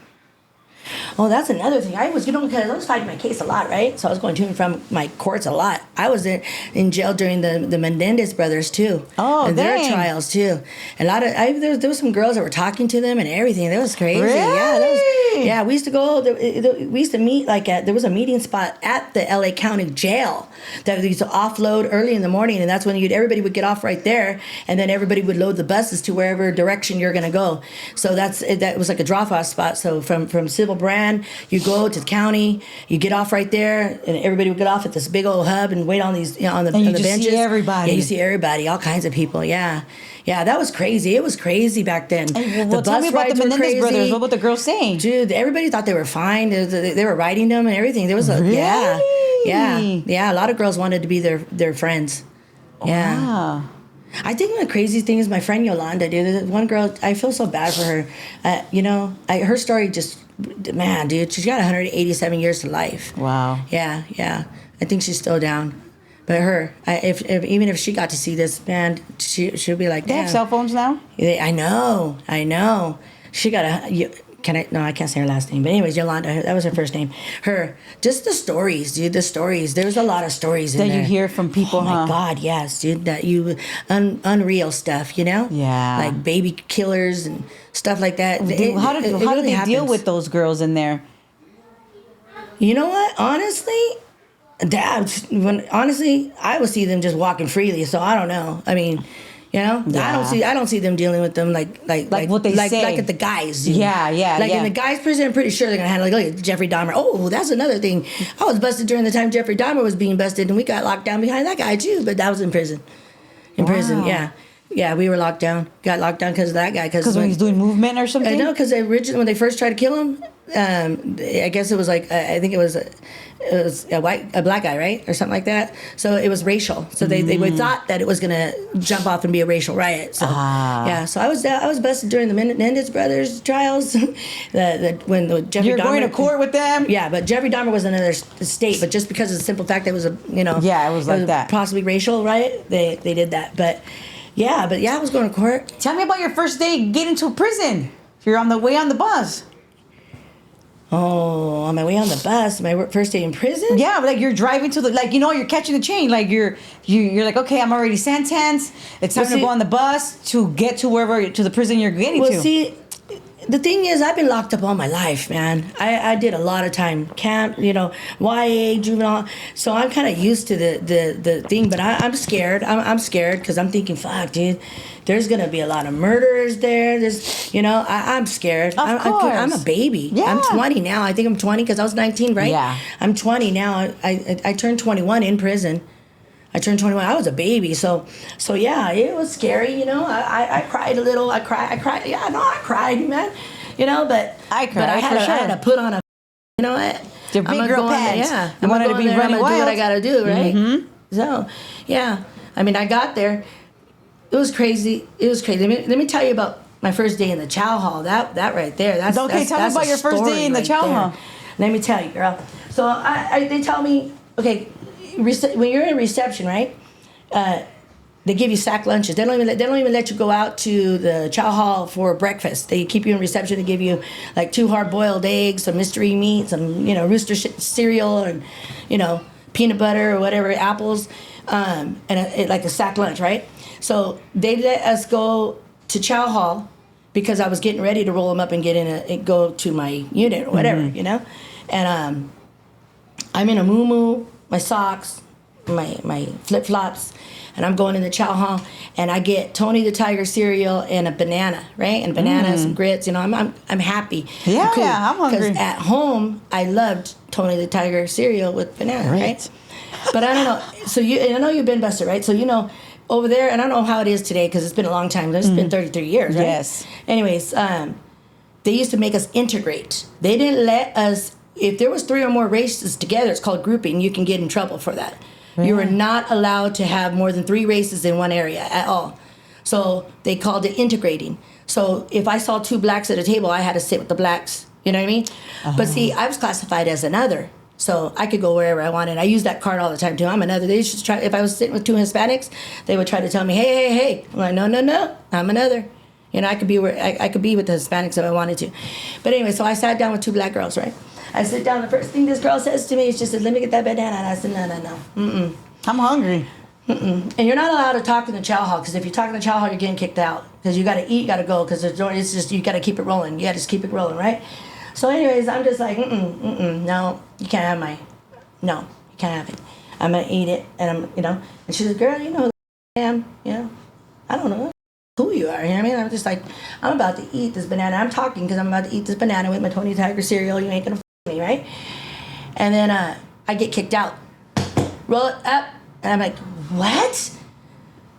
Oh, that's another thing. I was, you know, because I was fighting my case a lot, right? So I was going to and from my courts a lot. I was in jail during the Menendez brothers too. Oh, and their dang. trials too. A lot of there was some girls that were talking to them and everything. That was crazy. Really? Yeah, we used to go. We used to meet there was a meeting spot at the LA County Jail that we used to offload early in the morning, and that's when everybody would get off right there, and then everybody would load the buses to wherever direction you're gonna go. So that was like a drop-off spot. So from Sybil Brand, you go to the county, you get off right there, and everybody would get off at this big old hub and wait on these, you know, on the just benches. see everybody. Yeah, you see everybody, all kinds of people. Yeah, that was crazy. It was crazy back then. Well, tell me about the Menendez brothers. What were the girls saying? Dude, everybody thought they were fine. They were riding them and everything. There was Really? yeah. A lot of girls wanted to be their friends. Yeah. Wow. I think one of the crazy thing is my friend Yolanda, dude. There's one girl, I feel so bad for her. You know, her story just, man, dude, she's got 187 years to life. Wow. Yeah. I think she's still down. But her, if even if she got to see this, man, she'll be like, They have cell phones now? I know. She got a. Can I? No, I can't say her last name. But anyways, Yolanda, that was her first name. Just the stories, dude. The stories. There's a lot of stories in that there. you hear from people. Oh my God, yes, dude. That unreal stuff, you know? Yeah. Like baby killers and stuff like that. How do they deal with those girls in there? You know what? Honestly, I would see them just walking freely. So I don't know. I mean. You know, Yeah. I don't see them dealing with them like what they say. like at the guys. Do. Yeah. Like in the guys' prison, I'm pretty sure they're gonna handle like look at Jeffrey Dahmer. Oh, that's another thing. I was busted during the time Jeffrey Dahmer was being busted, and we got locked down behind that guy too. But that was in prison. Prison, yeah, we were locked down. Got locked down because of that guy. Because when he's doing movement or something. I know, because originally when they first tried to kill him, I guess it was like I think it was a black guy, right, or something like that. So it was racial. So they thought that it was gonna jump off and be a racial riot. So yeah, so I was busted during the Menendez brothers trials. When the Jeffrey You're Dahmer, going to court with them. Yeah, but Jeffrey Dahmer was in another state. But just because of the simple fact that it was it was like that possibly racial riot, they did that. But yeah, I was going to court. Tell me about your first day getting to prison. You're on the way on the bus. Oh, on my way on the bus, my first day in prison? Yeah, like you're driving to you're catching the train. Like you're like, okay, I'm already sentenced. It's time to go on the bus to get to to the prison you're getting to. Well, see, the thing is, I've been locked up all my life, man. I did a lot of time, camp, YA, juvenile. So I'm kind of used to the thing, but I'm scared. I'm scared because I'm thinking, fuck, dude, there's gonna be a lot of murderers there. I'm scared. Of course. I'm a baby. Yeah. I'm 20 now. I think I'm 20 because I was 19, right? Yeah. I'm 20 now. I turned 21 in prison. I turned 21. I was a baby, so yeah, it was scary. I cried a little. I cried. Yeah, no, I cried, man. But I cried. But I had to put on a. You know what? The big girl pants. Yeah, You wanted to be running do wild. what I gotta do, right? Mm-hmm. So, yeah. I mean, I got there. It was crazy. Let me tell you about my first day in the Chow Hall. That right there. That's okay. Tell me about your first day in the Chow Hall. Let me tell you, girl. So they tell me, okay, when you're in reception, right? They give you sack lunches. They don't even let you go out to the Chow Hall for breakfast. They keep you in reception. They give you like 2 hard-boiled eggs, some mystery meat, some rooster cereal, and peanut butter or whatever, apples, and like a sack lunch, right? So they let us go to Chow Hall because I was getting ready to roll them up and go to my unit or whatever, And I'm in a muumuu, my socks, my flip-flops, and I'm going in the Chow Hall, and I get Tony the Tiger cereal and a banana, right? And bananas and grits, I'm happy. Yeah, cool. Yeah, I'm hungry. Because at home, I loved Tony the Tiger cereal with banana, right? But I don't know. So I know you've been busted, right? So over there, and I don't know how it is today because it's been a long time. It's been 33 years, right? Yes. Anyways, they used to make us integrate. They didn't let us. If there was 3 or more races together, it's called grouping. You can get in trouble for that. Really? You were not allowed to have more than 3 races in one area at all. So they called it integrating. So if I saw 2 blacks at a table, I had to sit with the blacks. You know what I mean? Uh-huh. But see, I was classified as another. So I could go wherever I wanted. I use that card all the time too. I'm another. They used to try. If I was sitting with 2 Hispanics, they would try to tell me, "Hey." I'm like, no. I'm another. I could be I could be with the Hispanics if I wanted to. But anyway, so I sat down with 2 black girls, right? I sit down. The first thing this girl says to me is, "She said, let me get that banana." And I said, no. I'm hungry. And you're not allowed to talk in the Chow Hall because if you talk in the Chow Hall, you're getting kicked out because you got to eat, you got to go because it's just you got to keep it rolling. You got to just keep it rolling, right? So, anyways, I'm just like, no, you can't have No, you can't have it. I'm gonna eat it, and And she says, "Girl, who I am. I don't know who you are. You know what I mean?" I'm just like, I'm about to eat this banana. I'm talking because I'm about to eat this banana with my Tony Tiger cereal. You ain't gonna me, right? And then I get kicked out. Roll it up, and I'm like, what?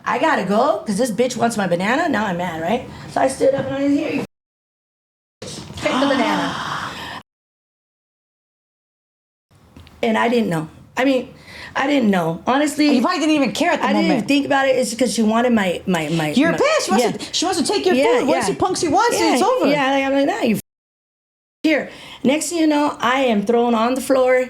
I gotta go because this bitch wants my banana. Now I'm mad, right? So I stood up and I was here. You take the banana. And I didn't know. I didn't know. Honestly, you probably didn't even care at the moment. I didn't even think about it. It's because she wanted my. You're pissed. She wants to take your food. Once she punks you once, it's over. Yeah, I'm like, nah, you here. Next thing you know, I am thrown on the floor.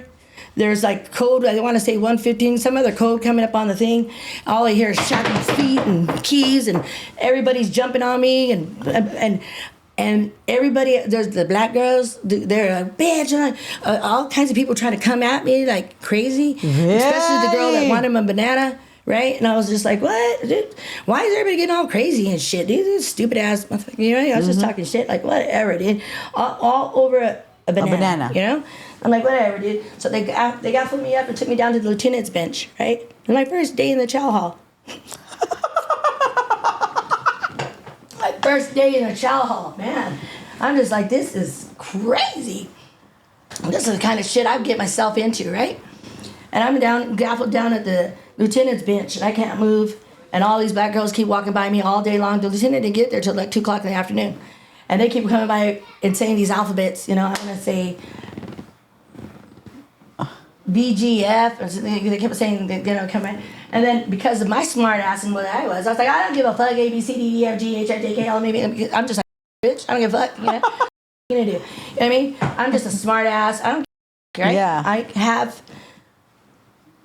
There's like code, I want to say 115, some other code coming up on the thing. All I hear is shouting feet and keys, and everybody's jumping on me, and everybody, there's the black girls, they're like, bitch, and all kinds of people trying to come at me like crazy, especially the girl that wanted my banana, right? And I was just like, what? Dude, why is everybody getting all crazy and shit? These stupid ass motherfuckers, you know? I was just talking shit, like whatever, dude. All over a banana, you know? I'm like, whatever, dude. So they gaffled me up and took me down to the lieutenant's bench, right? And my first day in the chow hall. My first day in the chow hall, man. I'm just like, this is crazy. This is the kind of shit I get myself into, right? And I'm gaffled down at the lieutenant's bench, and I can't move. And all these black girls keep walking by me all day long. The lieutenant didn't get there till like 2 o'clock in the afternoon. And they keep coming by and saying these alphabets, you know, I'm gonna say BGF, and they kept saying, you know, come in. And then because of my smart ass and what I was like, I don't give a fuck, A, B, C, D, E, F, G, H, I, J, K, L, M, N, P. I'm just like, bitch, I don't give a fuck, you know? What are you gonna do? You know what I mean? I'm just a smart ass. I don't care, right? Yeah. I have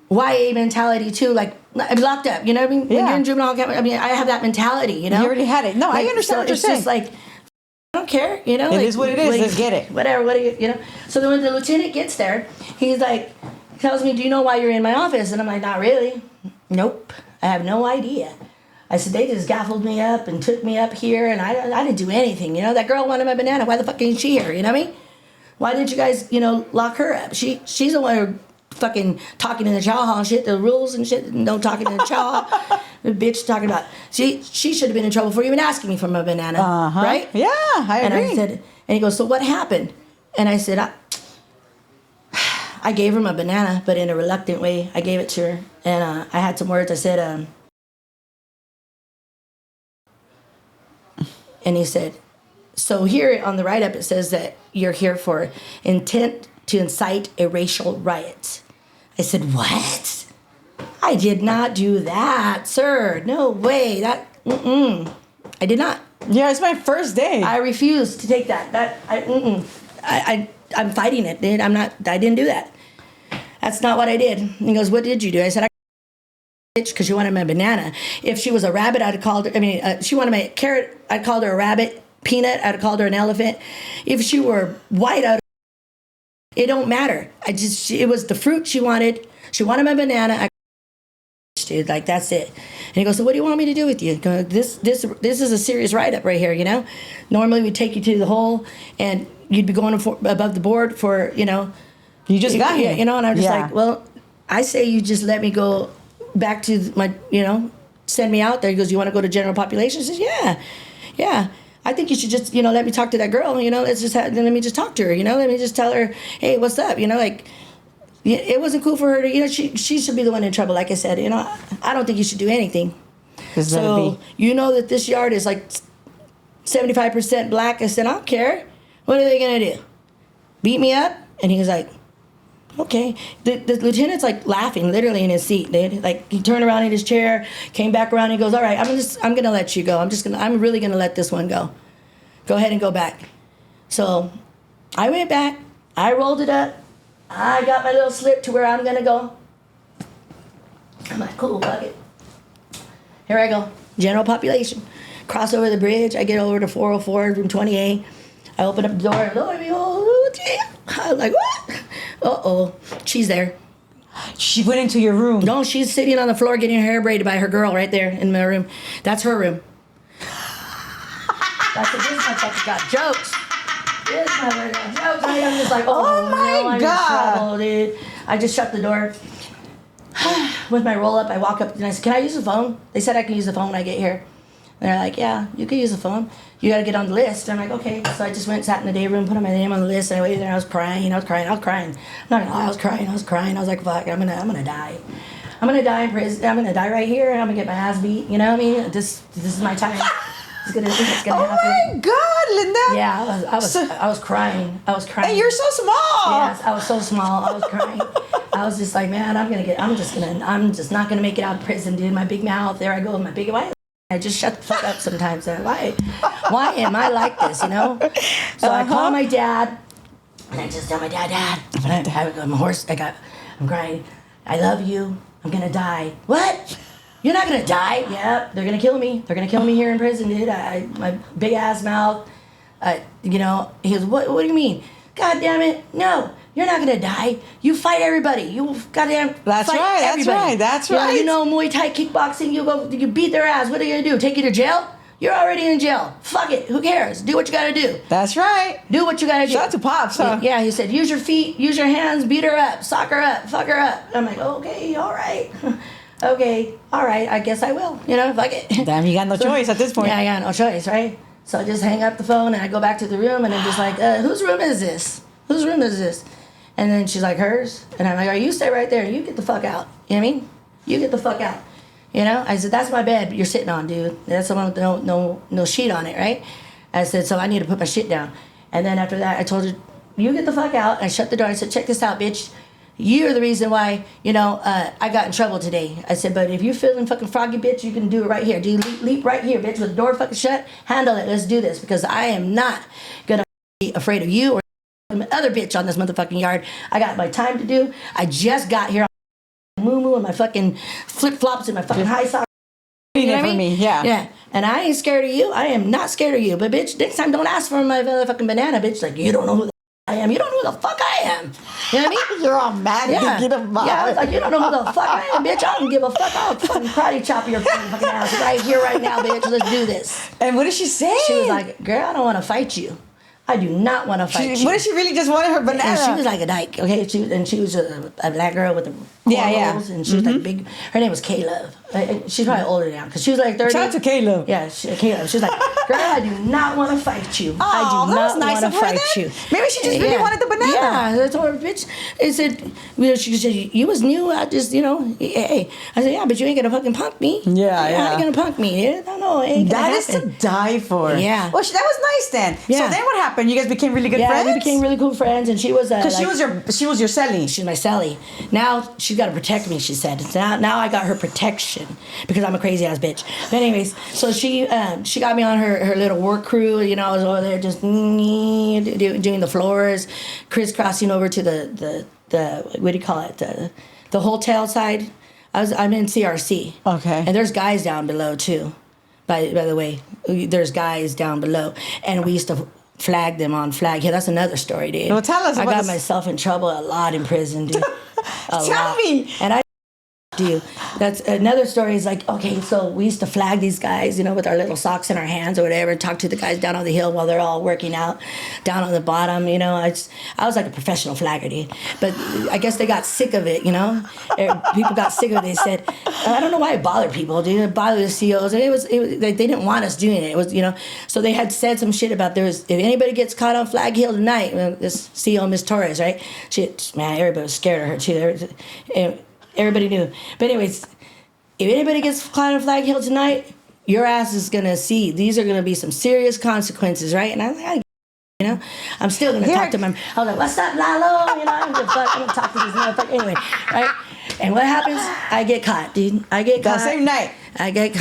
YA mentality too, like, I'm locked up, you know what I mean? Yeah. When you're in juvenile camp, I mean, I have that mentality, you know? You already had it. No, Like, I understand so what you're it's saying. just like, I don't care, you know? It like, is what it is. like, Let's get it. Whatever, what do you know? So then when the lieutenant gets there, he's like, tells me, do you know why you're in my office? And I'm like, not really. Nope. I have no idea. I said, they just gaffled me up and took me up here, and I didn't do anything, you know? That girl wanted my banana. Why the fuck ain't she here, you know what I mean? Why didn't you guys, you know, lock her up? She's the one who fucking talking in the chow hall and shit, the rules and shit, no talking in the chow hall. The bitch talking about, she should have been in trouble for even asking me for my banana, right? Yeah, I And agree. I said, and he goes, so what happened? And I said, I gave her my banana, but in a reluctant way. I gave it to her, and I had some words. I said, and he said, so here on the write-up it says that you're here for intent to incite a racial riot. I said, what? I did not do that, sir. No way. I did not. Yeah, it's my first day. I refuse to take that. I'm fighting it, dude. I didn't do that. That's not what I did. And he goes, what did you do? I said, I bitch, because she wanted my banana. If she was a rabbit, I'd have called her, she wanted my carrot, I'd called her a rabbit. Peanut, I'd have called her an elephant. If she were white, it don't matter. It was the fruit she wanted. She wanted my banana. Dude, like, that's it. And he goes, so what do you want me to do with you? This is a serious write-up right here, you know? Normally we'd take you to the hole and you'd be going above the board for, you know. You just got here. You know, and I'm just like, well, I say you just let me go back to my, you know, send me out there. He goes, you want to go to general population? I says, yeah. I think you should just, you know, let me talk to that girl, you know, let me just talk to her, you know, let me just tell her, hey, what's up, you know, like, it wasn't cool for her to, you know, she should be the one in trouble, like I said, you know, I don't think you should do anything. So, you know that this yard is like 75% black. I said, I don't care. What are they going to do? Beat me up? And he was like, okay. The lieutenant's like laughing literally in his seat, dude. Like, he turned around in his chair, came back around, and he goes, all right, I'm gonna let you go. I'm really gonna let this one go. Go ahead and go back. So I went back, I rolled it up, I got my little slip to where I'm gonna go. I'm like, cool, fuck it. Here I go. General population. Cross over the bridge, I get over to 404, room 28. I open up the door, and lo and behold, I'm like, what? Uh-oh, she's there. She went into your room. No, she's sitting on the floor getting her hair braided by her girl right there in my room. That's her room. I said, this motherfucker got jokes. This motherfucker got jokes. I'm just like, Oh my no, I'm God. in trouble, dude. I just shut the door. With my roll up, I walk up and I said, can I use the phone? They said I can use the phone when I get here. And they're like, yeah, you can use the phone. You got to get on the list. And I'm like, okay. So I just went, sat in the day room, put my name on the list, and I waited there. I was crying. I'm not gonna lie, I was crying. I was like, fuck, I'm gonna die. I'm gonna die in prison. I'm gonna die right here, and I'm gonna get my ass beat. You know what I mean? This is my time. It's gonna happen. Oh my God, Linda. Yeah, I was crying. I was crying. And you're so small. Yes, I was so small. I was crying. I was just like, man, I'm just not gonna make it out of prison, dude. My big mouth. There I go with my big white. I just shut the fuck up sometimes. Why am I like this, you know? So I call my dad, and I just tell my dad, I got I'm crying. I love you. I'm gonna die. What? You're not gonna die? Yep, they're gonna kill me. They're gonna kill me here in prison, dude. My big ass mouth. You know, he goes, what do you mean? God damn it, no. You're not gonna die. You fight everybody. You goddamn That's fight right. everybody. That's right. That's right. You know, Muay Thai kickboxing. You beat their ass. What are you gonna do? Take you to jail? You're already in jail. Fuck it. Who cares? Do what you gotta do. That's right. Do what you gotta do. Shout out to Pops, huh? Yeah, he said, use your feet, use your hands, beat her up, sock her up, fuck her up. I'm like, okay, all right. Okay, all right, I guess I will. You know, fuck it. Damn, you got no choice at this point. Yeah, I got no choice, right? So I just hang up the phone and I go back to the room and I'm just like, whose room is this? Whose room is this? And then she's like, hers. And I'm like, all right, you stay right there. You get the fuck out. You know what I mean? You get the fuck out. You know? I said, that's my bed you're sitting on, dude. That's the one with no sheet on it, right? I said, so I need to put my shit down. And then after that, I told her, you get the fuck out. I shut the door. I said, check this out, bitch. You're the reason why, you know, I got in trouble today. I said, but if you're feeling fucking froggy, bitch, you can do it right here. Do you leap right here, bitch, with the door fucking shut? Handle it. Let's do this. Because I am not going to be afraid of you or other bitch on this motherfucking yard. I got my time to do. I just got here. Moo and my fucking flip-flops and my fucking high socks. You know what I mean? Yeah. Yeah. And I ain't scared of you. I am not scared of you. But bitch, next time don't ask for my motherfucking banana, bitch. Like, you don't know who the I am. You don't know who the fuck I am. You know what I mean? You're all mad. Yeah. Get him Yeah, I was like, you don't know who the fuck I am, bitch. I don't give a fuck. I'll fucking karate chop your fucking ass right here, right now, bitch. Let's do this. And what did she say? She was like, girl, I don't want to fight you. I do not want to fight you. What if she really just wanted her banana? And she was like a dyke, okay? She was a black girl with the cornrows, and she was like big. Her name was Caleb. She's probably older now because she was like 30. Shout out to Caleb. Yeah, Caleb. She was like, girl, I do not want to fight you. I do not want to fight you. Maybe she just really wanted the banana. Yeah, I told her, bitch. I said, she said, you was new. I just, you know, hey. I said, yeah, but you ain't gonna fucking punk me. Yeah. You're not gonna punk me. No, it ain't gonna That is happen. to die for. Yeah. Well, that was nice then. Yeah. So then what happened? You guys became really good friends? Yeah, we became really cool friends, and she was Because like, she was your celly. she's my celly. Now she's got to protect me, she said. So now I got her protection because I'm a crazy ass bitch. But anyways, so she got me on her little work crew. You know, I was over there just doing the floors, crisscrossing over to the what do you call it? The hotel side. I'm in CRC. Okay. And there's guys down below too. By the way, there's guys down below, and we used to flag them on flag. Yeah, that's another story, dude. Well, tell us I about got this. myself in trouble a lot in prison, dude. Tell me. And I do. That's another story. Is like, okay, so we used to flag these guys, you know, with our little socks in our hands or whatever, and talk to the guys down on the hill while they're all working out down on the bottom, you know. I was like a professional flagger, dude. But I guess they got sick of it, you know. People got sick of it. They said, I don't know why it bothered people, dude. It bothered the COs. It was they didn't want us doing it. It was, you know. So they had said some shit about if anybody gets caught on Flag Hill tonight, this CO, Miss Torres, right? Man, everybody was scared of her too. Everybody knew. But anyways, if anybody gets caught on Flag Hill tonight, your ass is gonna see. These are gonna be some serious consequences, right? And I was like, you know, I'm still gonna talk to my. I was like, "What's up, Lalo?" You know, I'm gonna talk to this motherfucker anyway, right? And what happens? I get caught, dude. I get caught. That same night. I get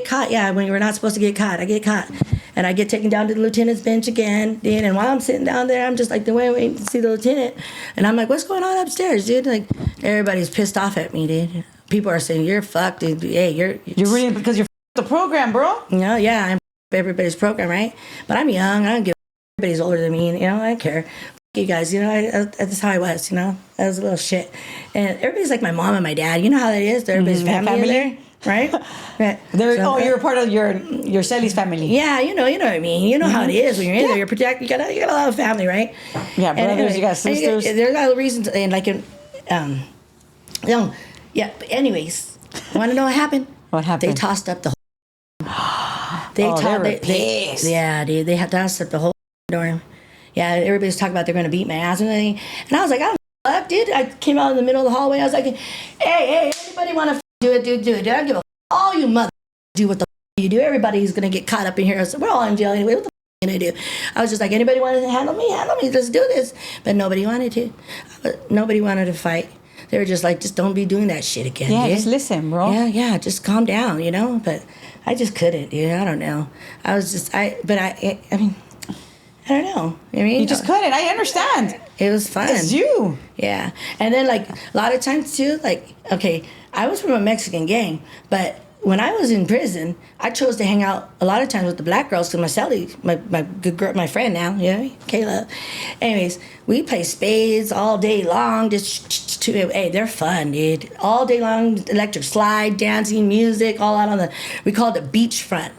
caught. Yeah, when we're not supposed to get caught, I get caught, and I get taken down to the lieutenant's bench again, dude. And while I'm sitting down there, I'm just like waiting to see the lieutenant, and I'm like, "What's going on upstairs, dude?" Like, everybody's pissed off at me, dude. People are saying, "You're fucked, dude. Hey, you're really because you're the program, bro." You know, yeah, I'm everybody's program, right? But I'm young. I don't give. Everybody's older than me, you know. I don't care. You guys, you know, that's how I was, you know. I was a little shit, and everybody's like my mom and my dad. You know how that is. Everybody's family in there, right? Right. You're part of your celly's family. Yeah, you know what I mean. You know how it is when you're in there. You're protected. You got a lot of family, right? Yeah, brothers. Anyway, you got sisters. There's a lot of reasons, and like in, you know, yeah. But anyways, want to know what happened? What happened? They tossed up the whole. They were pissed. Yeah, dude. They had tossed up the whole dorm. Yeah, everybody's talking about they're going to beat my ass and everything. And I was like, I don't fuck, dude. I came out in the middle of the hallway. I was like, hey, anybody want to do it, do it. I don't give a all you mother do what the you do. Everybody's going to get caught up in here. So we're all in jail anyway. What the going to do? I was just like, anybody want to handle me? Let's do this. But nobody wanted to. Nobody wanted to fight. They were just like, just don't be doing that shit again. Yeah, dude. just listen, bro. Yeah, just calm down, you know? But I just couldn't, dude. I don't know. I mean, I don't know. I mean, you just couldn't. I understand. It was fun. It's you. Yeah. And then, like, a lot of times, too, like, okay, I was from a Mexican gang, but when I was in prison, I chose to hang out a lot of times with the black girls because my good girl, my friend now, Kayla. Anyways, we play spades all day long. Hey, they're fun, dude. All day long, electric slide, dancing, music, all out on we call it the beachfront.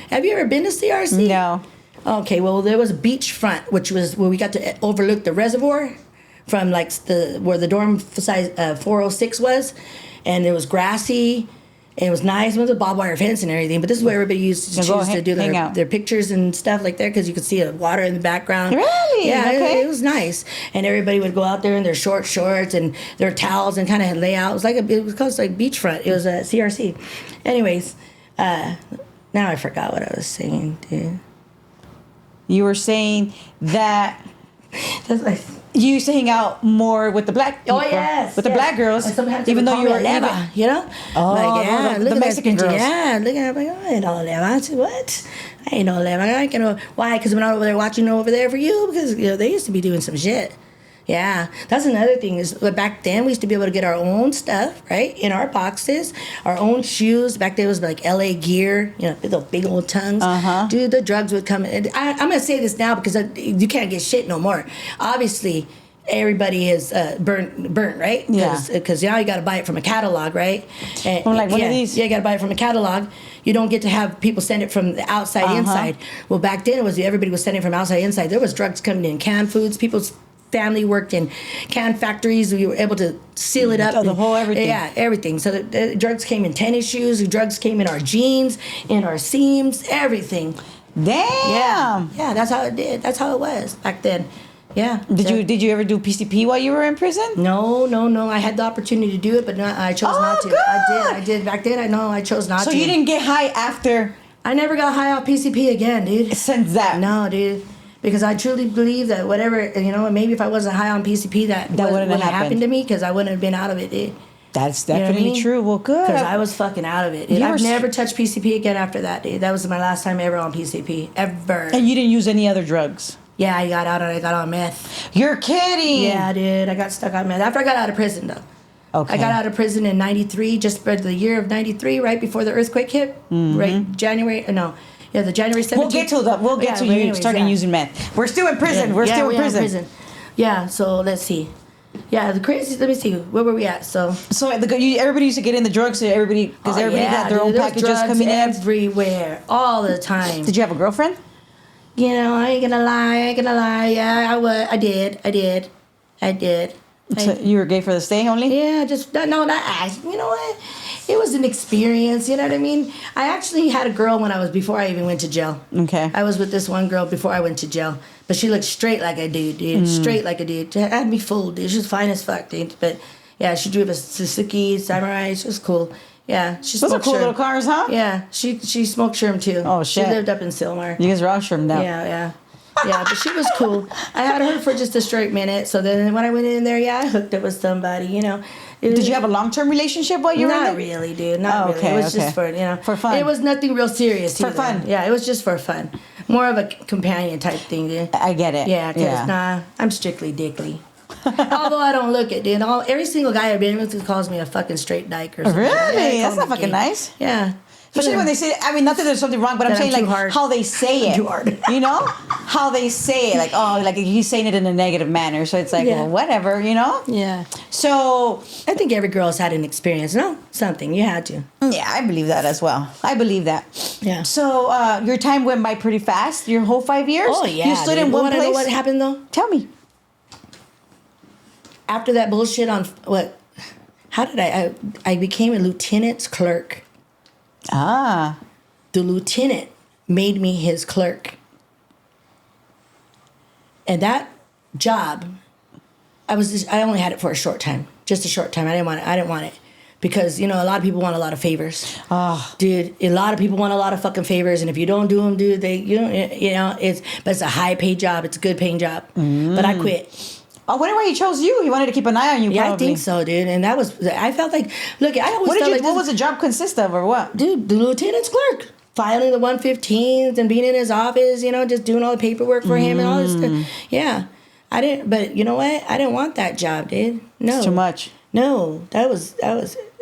Have you ever been to CRC? No. Okay, well, there was a beachfront, which was where we got to overlook the reservoir from like where the dorm size 406 was, and it was grassy. And it was nice. It was a barbed wire fence and everything. But this is where everybody used to choose to do their pictures and stuff like that because you could see the water in the background. Really? Yeah, okay. it was nice. And everybody would go out there in their short shorts and their towels and kind of lay out. It was called like beachfront. It was a CRC. Anyways, now I forgot what I was saying, dude. You were saying that That's like... you used to hang out more with the black people. Oh, yes. With the black girls. And sometimes even though you were leva, you know? Oh, like, yeah, the look at Mexican that, girls. Yeah, look at it. I'm like, oh, I ain't no leva. I said, what? I ain't no leva. I ain't no... Why? Because I'm not over there watching over there for you? Because, they used to be doing some shit. Yeah, that's another thing is back then we used to be able to get our own stuff, right, in our boxes, our own shoes. Back then it was like LA Gear, those big old tongues. Dude, the drugs would come in. I'm going to say this now because you can't get shit no more. Obviously, everybody is burnt, right? Yeah. Because now you got to buy it from a catalog, right? And, From like one of these? Yeah, you got to buy it from a catalog. You don't get to have people send it from the outside inside. Well, back then it was everybody was sending it from outside inside. There was drugs coming in canned foods. People's family worked in can factories. We were able to seal it up. The whole everything. Yeah, everything. So the drugs came in tennis shoes. The drugs came in our jeans, in our seams, everything. Damn. Yeah, that's how it did. That's how it was back then. Yeah. Did you ever do PCP while you were in prison? No. I had the opportunity to do it, but I chose not to. Good. I did. Back then, I chose not to. So you didn't get high after? I never got high off PCP again, dude. Since that? No, dude. Because I truly believe that whatever, maybe if I wasn't high on PCP, that wouldn't have happened to me because I wouldn't have been out of it, dude. That's definitely true. Well, good. Because I was fucking out of it. Dude. I've never touched PCP again after that, dude. That was my last time ever on PCP. Ever. And you didn't use any other drugs? Yeah, I got out and I got on meth. You're kidding. Yeah, dude. I got stuck on meth. After I got out of prison, though. Okay. I got out of prison in 93, just for the year of 93, right before the earthquake hit. Right? January, no. Yeah, the January 17th. We'll get to that. We'll get to you starting using meth. We're still in prison. Yeah. We're still in prison. Yeah, so let's see. Yeah, the crazy. Let me see. Where were we at? So everybody used to get in the drugs. So everybody had their own packages coming in everywhere, all the time. Did you have a girlfriend? I ain't gonna lie. Yeah, I did. So you were gay for the stay only? Yeah, not I. You know what? It was an experience. You know what I mean? I actually had a girl before I even went to jail. Okay. I was with this one girl before I went to jail, but she looked straight like a dude. Straight like a dude. She had me fooled, dude. She was fine as fuck, dude. But yeah, she drove a Suzuki Samurai. She was cool. Yeah, she smoked. Those are cool little cars, huh? Yeah, she smoked Sherm too. Oh shit. She lived up in Sylmar. You guys are all Sherm now. Yeah. Yeah, but she was cool. I had her for just a straight minute. So then when I went in there, I hooked up with somebody, Did you have a long-term relationship while you were in there? Not really, dude. Not really. It was just for fun. It was nothing real serious. For fun. Yeah, it was just for fun. More of a companion type thing, dude. I get it. Yeah, because I'm strictly dickly. Although I don't look it, dude. Every single guy I've been with calls me a fucking straight dyke or something. Really? That's not fucking nice. Yeah. Especially when they say, not that there's something wrong, but I'm saying how they say it. Too hard. How they say it. Like he's saying it in a negative manner. So it's like, well, whatever, Yeah. So. I think every girl's had an experience. No? Something. You had to. Yeah, I believe that as well. I believe that. Yeah. So your time went by pretty fast, your whole 5 years? Oh, yeah. You stood in one place? You want to know what happened, though? Tell me. After that bullshit how did I became a lieutenant's clerk. Ah. The lieutenant made me his clerk. And that job, I only had it for a short time. Just a short time. I didn't want it. Because, a lot of people want a lot of favors. Oh. Dude, a lot of people want a lot of fucking favors. And if you don't do them, dude, but it's a high paid job. It's a good paying job. But I quit. I wonder why he chose you. He wanted to keep an eye on you, Yeah, probably. I think so, dude. And I felt like, look, I always felt like what was the job consist of, or what? Dude, the lieutenant's clerk. Filing the 115s and being in his office, just doing all the paperwork for him and all this stuff. Yeah. I didn't. But you know what? I didn't want that job, dude. No, It's too much. No, that was.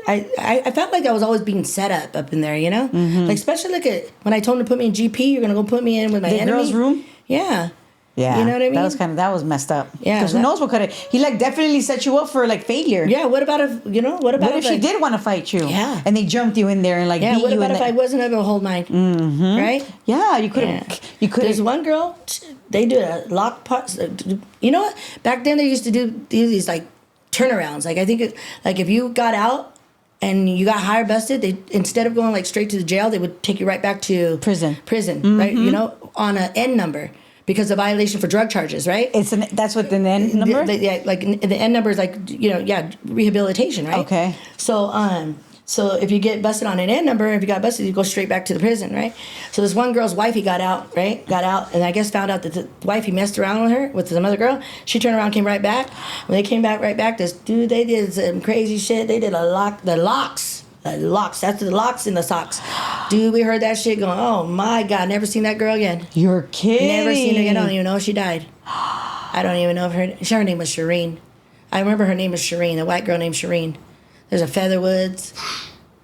I felt like I was always being set up in there, you know? Like, especially like when I told him to put me in GP, you're going to go put me in with my The enemy. girls' room? Yeah. Yeah. You know what I mean? That was messed up. Yeah, Because who knows what could have, he like definitely set you up for like failure. Yeah, what about if, what if she did want to fight you? Yeah. And they jumped you in there and like beat what you. about if I wasn't able to hold mine? Mm-hmm. Right? Yeah, you could have. Yeah. You could There's have. one girl, they do a lock pot. You know what? Back then they used to do these like turnarounds. Like I think like if you got out and you got higher busted, they instead of going like straight to the jail, they would take you right back to Prison, right? You know, on an N number because of violation for drug charges, right? That's what the N number. Yeah, like the N number is like rehabilitation, right? Okay. So if you get busted on an N number, if you got busted, you go straight back to the prison, right? So this one girl's wifey got out, and I guess found out that the wifey messed around with her, with some other girl. She turned around, came right back. When they came back right back, they did some crazy shit. They did the locks. That's the locks in the socks. Dude, we heard that shit going, oh my God, never seen that girl again. You're kidding. Never seen her again. I don't even know if she died. I don't even know if her name was Shireen. I remember her name was Shireen, a white girl named Shireen. There's a Featherwoods.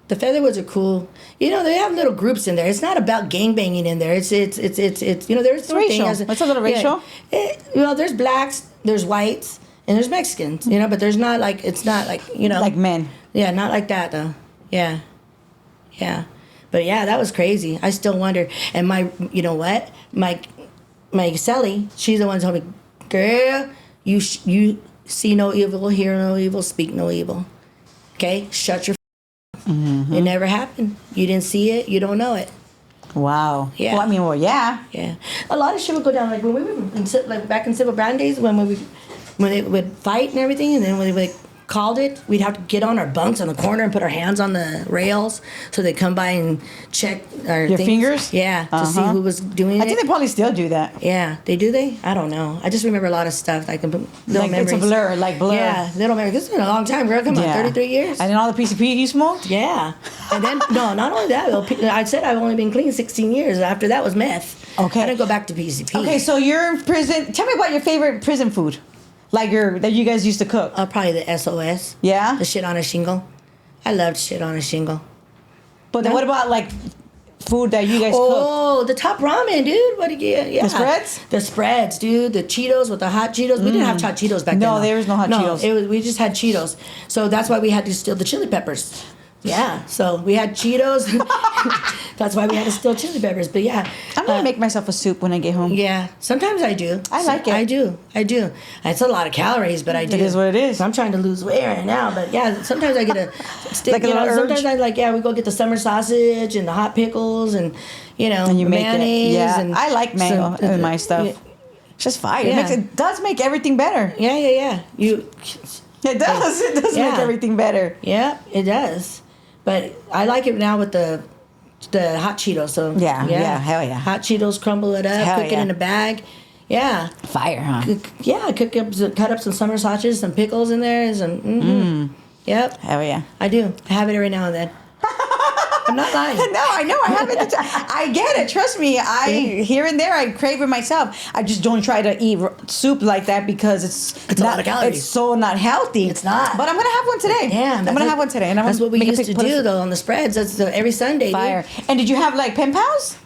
The Featherwoods are cool. You know, they have little groups in there. It's not about gangbanging in there. It's there's racial. It's a little racial. There's blacks, there's whites, and there's Mexicans. You know, but it's not like like men. Yeah, not like that though. Yeah. But yeah, that was crazy. I still wonder. And you know what? My Sally, she's the one who told me, girl, you see no evil, hear no evil, speak no evil. Okay, shut your. It never happened. You didn't see it. You don't know it. Wow. Yeah. Well, I mean, yeah. Yeah. A lot of shit would go down. Like when we were back in Sybil Brand days, when they would fight and everything, and then when they called it, we'd have to get on our bunks on the corner and put our hands on the rails so they'd come by and check our fingers. Yeah, to see who was doing it. I think they probably still do that. Yeah, they do. I don't know. I just remember a lot of stuff. Like little memories. It's a blur, Yeah, little memories. This has been a long time, girl. Come on, 33 years. And then all the PCP you smoked. Yeah, and then no, not only that. I said I've only been clean 16 years. After that was meth. Okay, I didn't go back to PCP. Okay, so you're in prison. Tell me about your favorite prison food. Like that you guys used to cook. Probably the SOS. Yeah? The shit on a shingle. I loved shit on a shingle. But then what about like food that you guys cook? Oh, the top ramen, dude. What? Yeah. The spreads? The spreads, dude. The Cheetos with the hot Cheetos. We didn't have hot Cheetos back then. No, there was no hot Cheetos. We just had Cheetos. So that's why we had to steal the chili peppers. Yeah, so we had Cheetos. That's why we had to steal chili peppers. But yeah, I'm gonna make myself a soup when I get home. Yeah, sometimes I do. I like it. I do. It's a lot of calories, but I do. It is what it is. I'm trying to lose weight right now, but yeah, sometimes I get a stick. Like a little urge. Sometimes we go get the summer sausage and the hot pickles and and you Make mayonnaise. it. Yeah, and I like mayo in my stuff. It's just fire. Yeah. It does make everything better. Yeah. It does. It does make everything better. Yeah, it does. But I like it now with the hot Cheetos. So yeah, hell yeah. Hot Cheetos, crumble it up, cook it in a bag. Yeah. Fire, huh? Cut up some summer sausages, some pickles in there, some. Yep. Hell yeah. I do. I have it every now and then. I'm not lying. No, I know. I have it. I get it. Trust me. Here and there, I crave it myself. I just don't try to eat soup like that because it's a lot of calories. It's so not healthy. It's not. But I'm gonna have one today. Yeah, I'm gonna have one today. And that's what we used to do though on the spreads. That's every Sunday. Fire. Dude. And did you have like pen pals?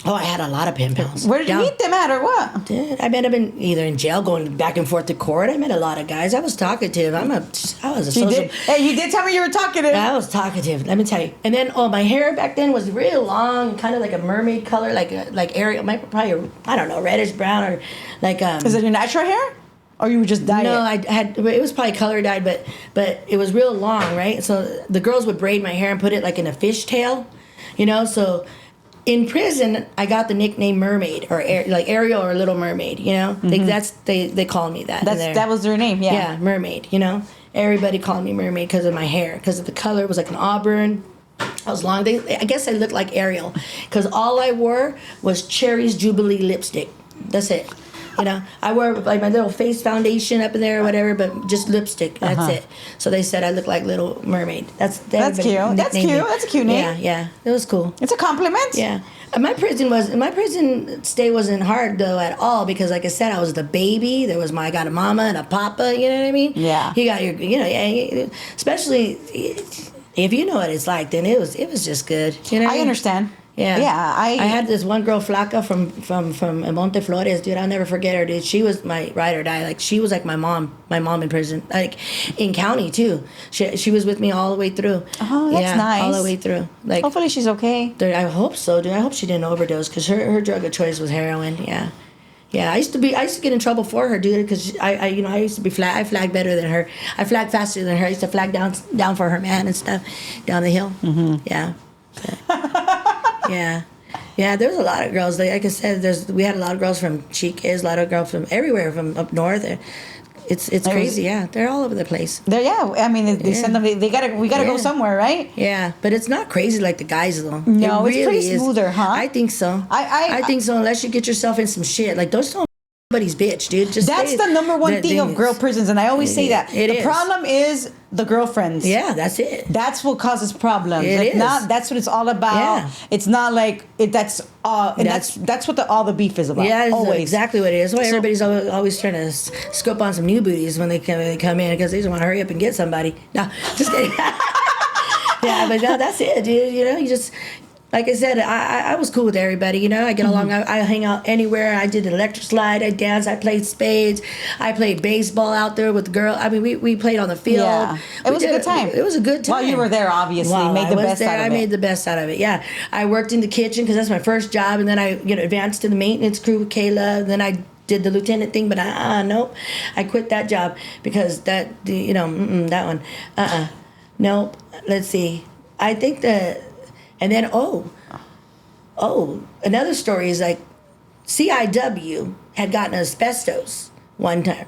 Oh, I had a lot of pen pals. Where did you meet them at, or what? Dude, I met them either in jail, going back and forth to court. I met a lot of guys. I was talkative. I was a social. Hey, you did tell me you were talkative. I was talkative. Let me tell you. And then, my hair back then was real long, kind of like a mermaid color, like Ariel, probably I don't know, reddish brown or like. Is it your natural hair, or you were just dyed? No, I had. It was probably color dyed, but it was real long, right? So the girls would braid my hair and put it like in a fishtail, so. In prison, I got the nickname Mermaid, or like Ariel or Little Mermaid. They called me that. That was their name. Yeah. Yeah, Mermaid. Everybody called me Mermaid because of my hair, because of the color. It was like an auburn. I was long. I guess I looked like Ariel because all I wore was Cherry's Jubilee lipstick. That's it. You know, I wear like my little face foundation up in there or whatever, but just lipstick. That's it. So they said I look like Little Mermaid. That's cute. That's cute. That's a cute name. Yeah, yeah. It was cool. It's a compliment. Yeah. My prison stay wasn't hard though at all because like I said, I was the baby. There was I got a mama and a papa, you know what I mean? Yeah. You got your especially if you know what it's like, then it was just good. You know what I understand. Yeah. Yeah. I had this one girl, Flaca, from Monte Flores, dude. I'll never forget her, dude. She was my ride or die. Like, she was like my mom in prison. Like, in county, too. She was with me all the way through. Oh, that's nice. All the way through. Like, hopefully she's okay. Dude, I hope so, dude. I hope she didn't overdose, because her drug of choice was heroin, yeah. Yeah, I used to get in trouble for her, dude, because I used to be I flagged better than her. I flagged faster than her. I used to flag down for her man and stuff, down the hill. Mm-hmm. Yeah. Yeah. Yeah, there's a lot of girls. Like I said, we had a lot of girls from Chiques, a lot of girls from everywhere, from up north. It's crazy, yeah. They're all over the place. I mean, they send them. We gotta go somewhere, right? Yeah, but it's not crazy like the guys though. No, it's pretty smoother, huh? I think so. I think so. Unless you get yourself in some shit, like don't nobody's bitch, dude. That's the number one thing of girl prisons, and I always say that. The problem is the girlfriends. Yeah, that's it. That's what causes problems. It is. That's what it's all about. Yeah. It's not like that's what all the beef is about. Yeah, always. Exactly what it is. Why everybody's always trying to scope on some new booties when they come in because they just want to hurry up and get somebody. No, just kidding. Yeah, but no, that's it, dude. You know, you just. Like I said, I was cool with everybody, you know. I get along. I hang out anywhere. I did an electric slide. I danced. I played spades. I played baseball out there with the girl. I mean, we played on the field. Yeah. It was a good time. It was a good time. While you were there, obviously, made the best out of it. I made the best out of it. Yeah, I worked in the kitchen because that's my first job, and then I advanced to the maintenance crew with Kayla. And then I did the lieutenant thing, but nope, I quit that job because that that one, nope. Let's see. I think that. And then, another story is like CIW had gotten asbestos one time.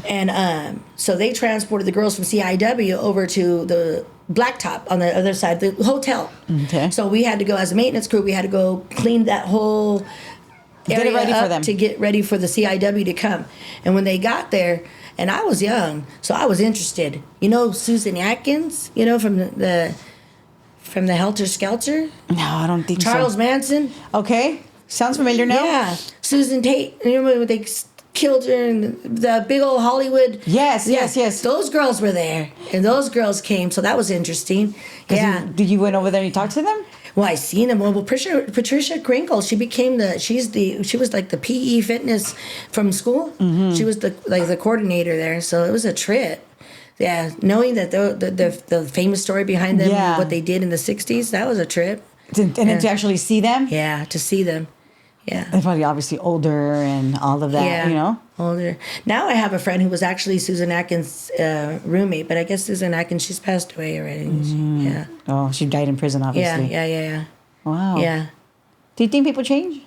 And so they transported the girls from CIW over to the blacktop on the other side, the hotel. Okay. So we had to go, as a maintenance crew, we had to go clean that whole area ready up for them. to get ready for the CIW to come. And when they got there, and I was young, so I was interested. You know Susan Atkins, from the Helter Skelter? No, I don't think Charles Manson? Okay. Sounds familiar now? Yeah. Susan Tate. You remember when they killed her in the big old Hollywood? Yes. Those girls were there. And those girls came, so that was interesting. Yeah. Did you went over there and you talked to them? Well, I seen them. Well, Patricia Krinkle, she was like the PE fitness from school. Mm-hmm. She was the coordinator there, so it was a trip. Yeah, knowing that the famous story behind them, what they did in the 60s, that was a trip. And then to actually see them? Yeah, to see them. Yeah. They're probably obviously older and all of that, you know? Older. Now I have a friend who was actually Susan Atkins' roommate, but I guess Susan Atkins, she's passed away already. Mm. Yeah. Oh, she died in prison, obviously. Yeah. Wow. Yeah. Do you think people change?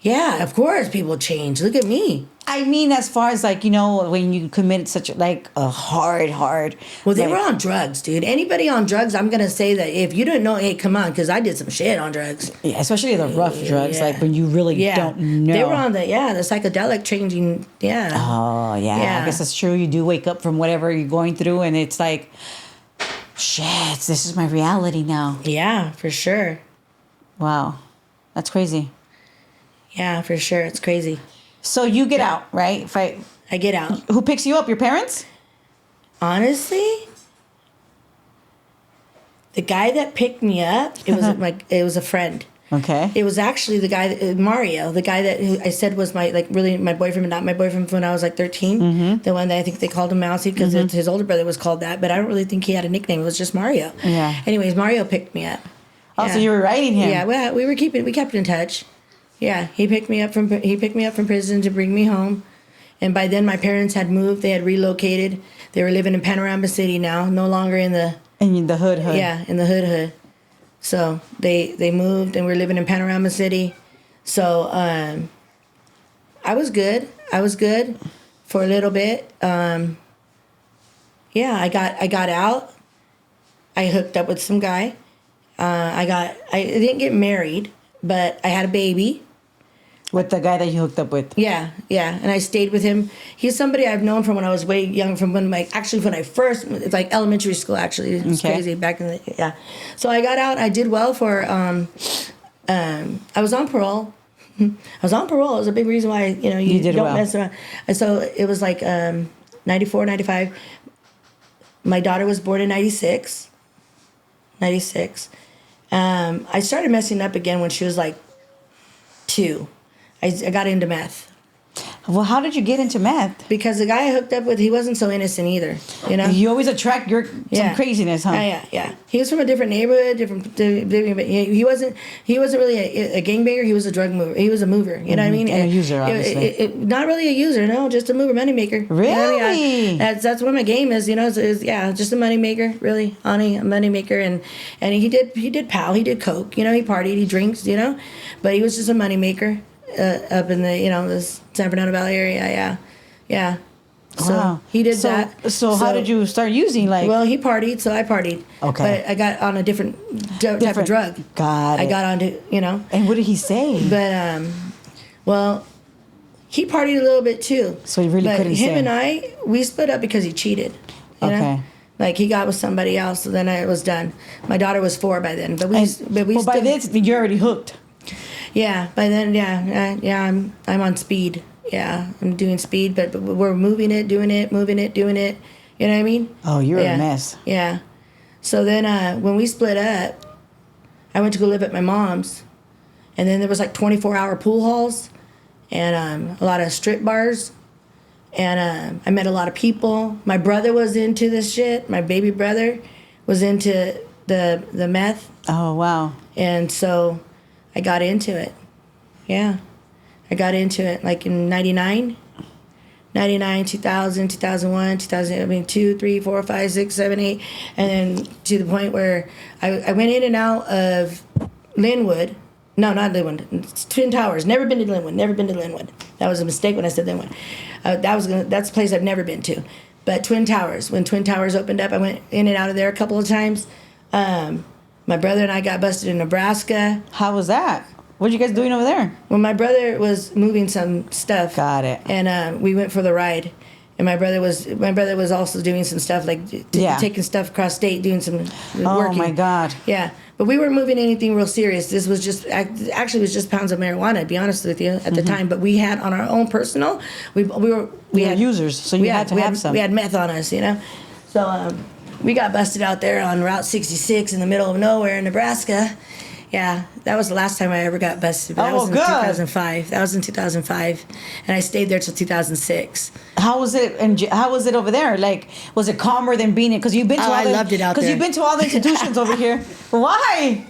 Yeah, of course people change. Look at me. I mean, as far as when you commit such a hard. Well, they were on drugs, dude. Anybody on drugs, I'm gonna say that if you didn't know, hey, come on, because I did some shit on drugs. Yeah, especially the rough drugs, like when you really don't know. They were on the psychedelic changing. Yeah. Oh yeah. I guess that's true. You do wake up from whatever you're going through, and it's like, shit, this is my reality now. Yeah, for sure. Wow, that's crazy. Yeah, for sure. It's crazy. So you get out, right? I get out. Who picks you up? Your parents? Honestly, the guy that picked me up, it was a friend. Okay. It was actually the guy, Mario, the guy that I said was my boyfriend, but not my boyfriend when I was 13. Mm-hmm. The one that I think they called him Mousy because his older brother was called that, but I don't really think he had a nickname. It was just Mario. Yeah. Anyways, Mario picked me up. Oh, so you were writing him? Yeah, well, we kept in touch. Yeah, he picked me up from prison to bring me home, and by then my parents had moved. They had relocated. They were living in Panorama City now, no longer in the hood. Yeah, in the hood. So they moved, and we're living in Panorama City. So I was good. For a little bit. Yeah, I got out. I hooked up with some guy. I didn't get married, but I had a baby. With the guy that you hooked up with. Yeah, and I stayed with him. He's somebody I've known from when I was way young, from when I first, it's like elementary school actually. It's crazy back in the, yeah. So I got out, I did well for, I was on parole. I was on parole. It was a big reason why, you did don't well. mess around. And so it was like 94, 95. My daughter was born in 96. I started messing up again when she was like 2. I got into meth. Well, how did you get into meth? Because the guy I hooked up with, he wasn't so innocent either. You always attract some craziness, huh? Yeah. He was from a different neighborhood, he wasn't really a gangbanger. He was a drug mover. He was a mover. You know what I mean? And a user, obviously. Not really a user, no, just a mover, moneymaker. Really? You know what I mean? That's what my game is. Just a moneymaker, really, a moneymaker, and he did pow, he did coke. He partied, he drinks. But he was just a moneymaker. Up in the this San Fernando Valley area, yeah. So wow. he did that. So how did you start using Well, he partied, so I partied. Okay. But I got on a different type of drug. Got it. I got onto And what did he say? But well, he partied a little bit too. So he really couldn't him say. and I, we split up because he cheated. You know? Like he got with somebody else, so then it was done. My daughter was 4 by then, but we well, by this you're already hooked. Yeah, by then, I'm on speed. Yeah, I'm doing speed, but we're moving it, doing it, moving it, doing it. You know what I mean? Oh, you're a mess. Yeah. So then when we split up, I went to go live at my mom's, and then there was like 24-hour pool halls, and a lot of strip bars, and I met a lot of people. My brother was into this shit. My baby brother was into the meth. Oh, wow. And so I got into it. Yeah. I got into it like in 99, 2000, 2001, 2000, 2, 3, 4, 5, 6, 7, 8. And then to the point where I went in and out of Linwood. No, not Linwood. It's Twin Towers. Never been to Linwood. That was a mistake when I said Linwood. That's a place I've never been to. But Twin Towers. When Twin Towers opened up, I went in and out of there a couple of times. My brother and I got busted in Nebraska. How was that? What are you guys doing over there? Well, my brother was moving some stuff. Got it. And we went for the ride. And my brother was also doing some stuff like taking stuff across state, doing some working. Oh my God. Yeah, but we weren't moving anything real serious. This was just pounds of marijuana, to be honest with you, at the time. But we had on our own personal, we had users, so you had to have some. We had meth on us, So we got busted out there on Route 66 in the middle of nowhere in Nebraska. Yeah, that was the last time I ever got busted. But that was in 2005. That was in 2005, and I stayed there till 2006. How was it? And how was it over there? Like, was it calmer than being in? Because you've been to I loved it out there. Because you've been to all the institutions over here. Why?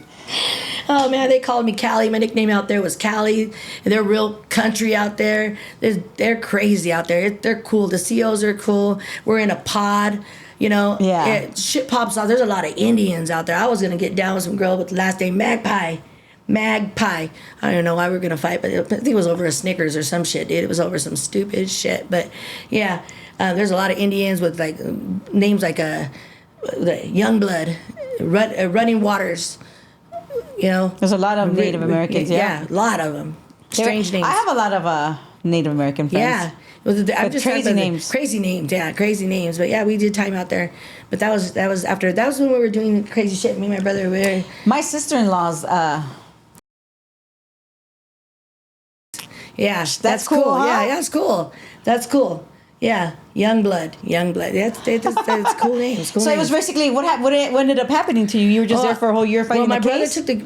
Oh man, they called me Callie. My nickname out there was Callie. They're real country out there. They're crazy out there. They're cool. The COs are cool. We're in a pod. Yeah. Shit pops off. There's a lot of Indians out there. I was gonna get down with some girl with the last name Magpie. I don't know why we were gonna fight, but I think it was over a Snickers or some shit, dude. It was over some stupid shit. But yeah, there's a lot of Indians with like names like the Youngblood, Running Waters. There's a lot of Native Americans. Yeah, a lot of them. Strange names. I have a lot of Native American friends. Yeah. I'm just crazy names. Crazy names. But yeah, we did time out there. But that was when we were doing crazy shit. Me and my brother were. My sister-in-law's. Yeah, that's cool. Huh? Yeah, that's cool. Yeah, Youngblood. That's cool names. So it was basically what ended up happening to you? You were just there for a whole year fighting the case?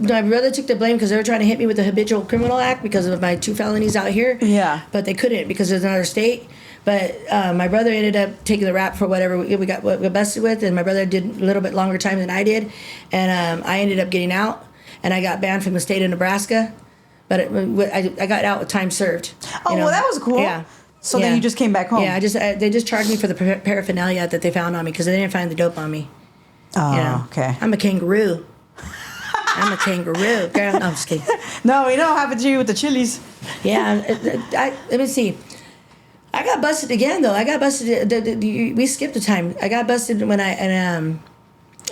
My brother took the blame because they were trying to hit me with the Habitual Criminal Act because of my 2 felonies out here. Yeah. But they couldn't because it's another state. But my brother ended up taking the rap for whatever we got busted with, and my brother did a little bit longer time than I did, and I ended up getting out, and I got banned from the state of Nebraska, but I got out with time served. Oh, well, that was cool. Yeah. So then you just came back home. Yeah, they just charged me for the paraphernalia that they found on me because they didn't find the dope on me. Oh, okay. I'm a kangaroo. Girl. No, I'm just kidding. No, we know what happened to you with the chilies. Yeah, let me see. I got busted again though. I got busted. We skipped a time. I got busted when in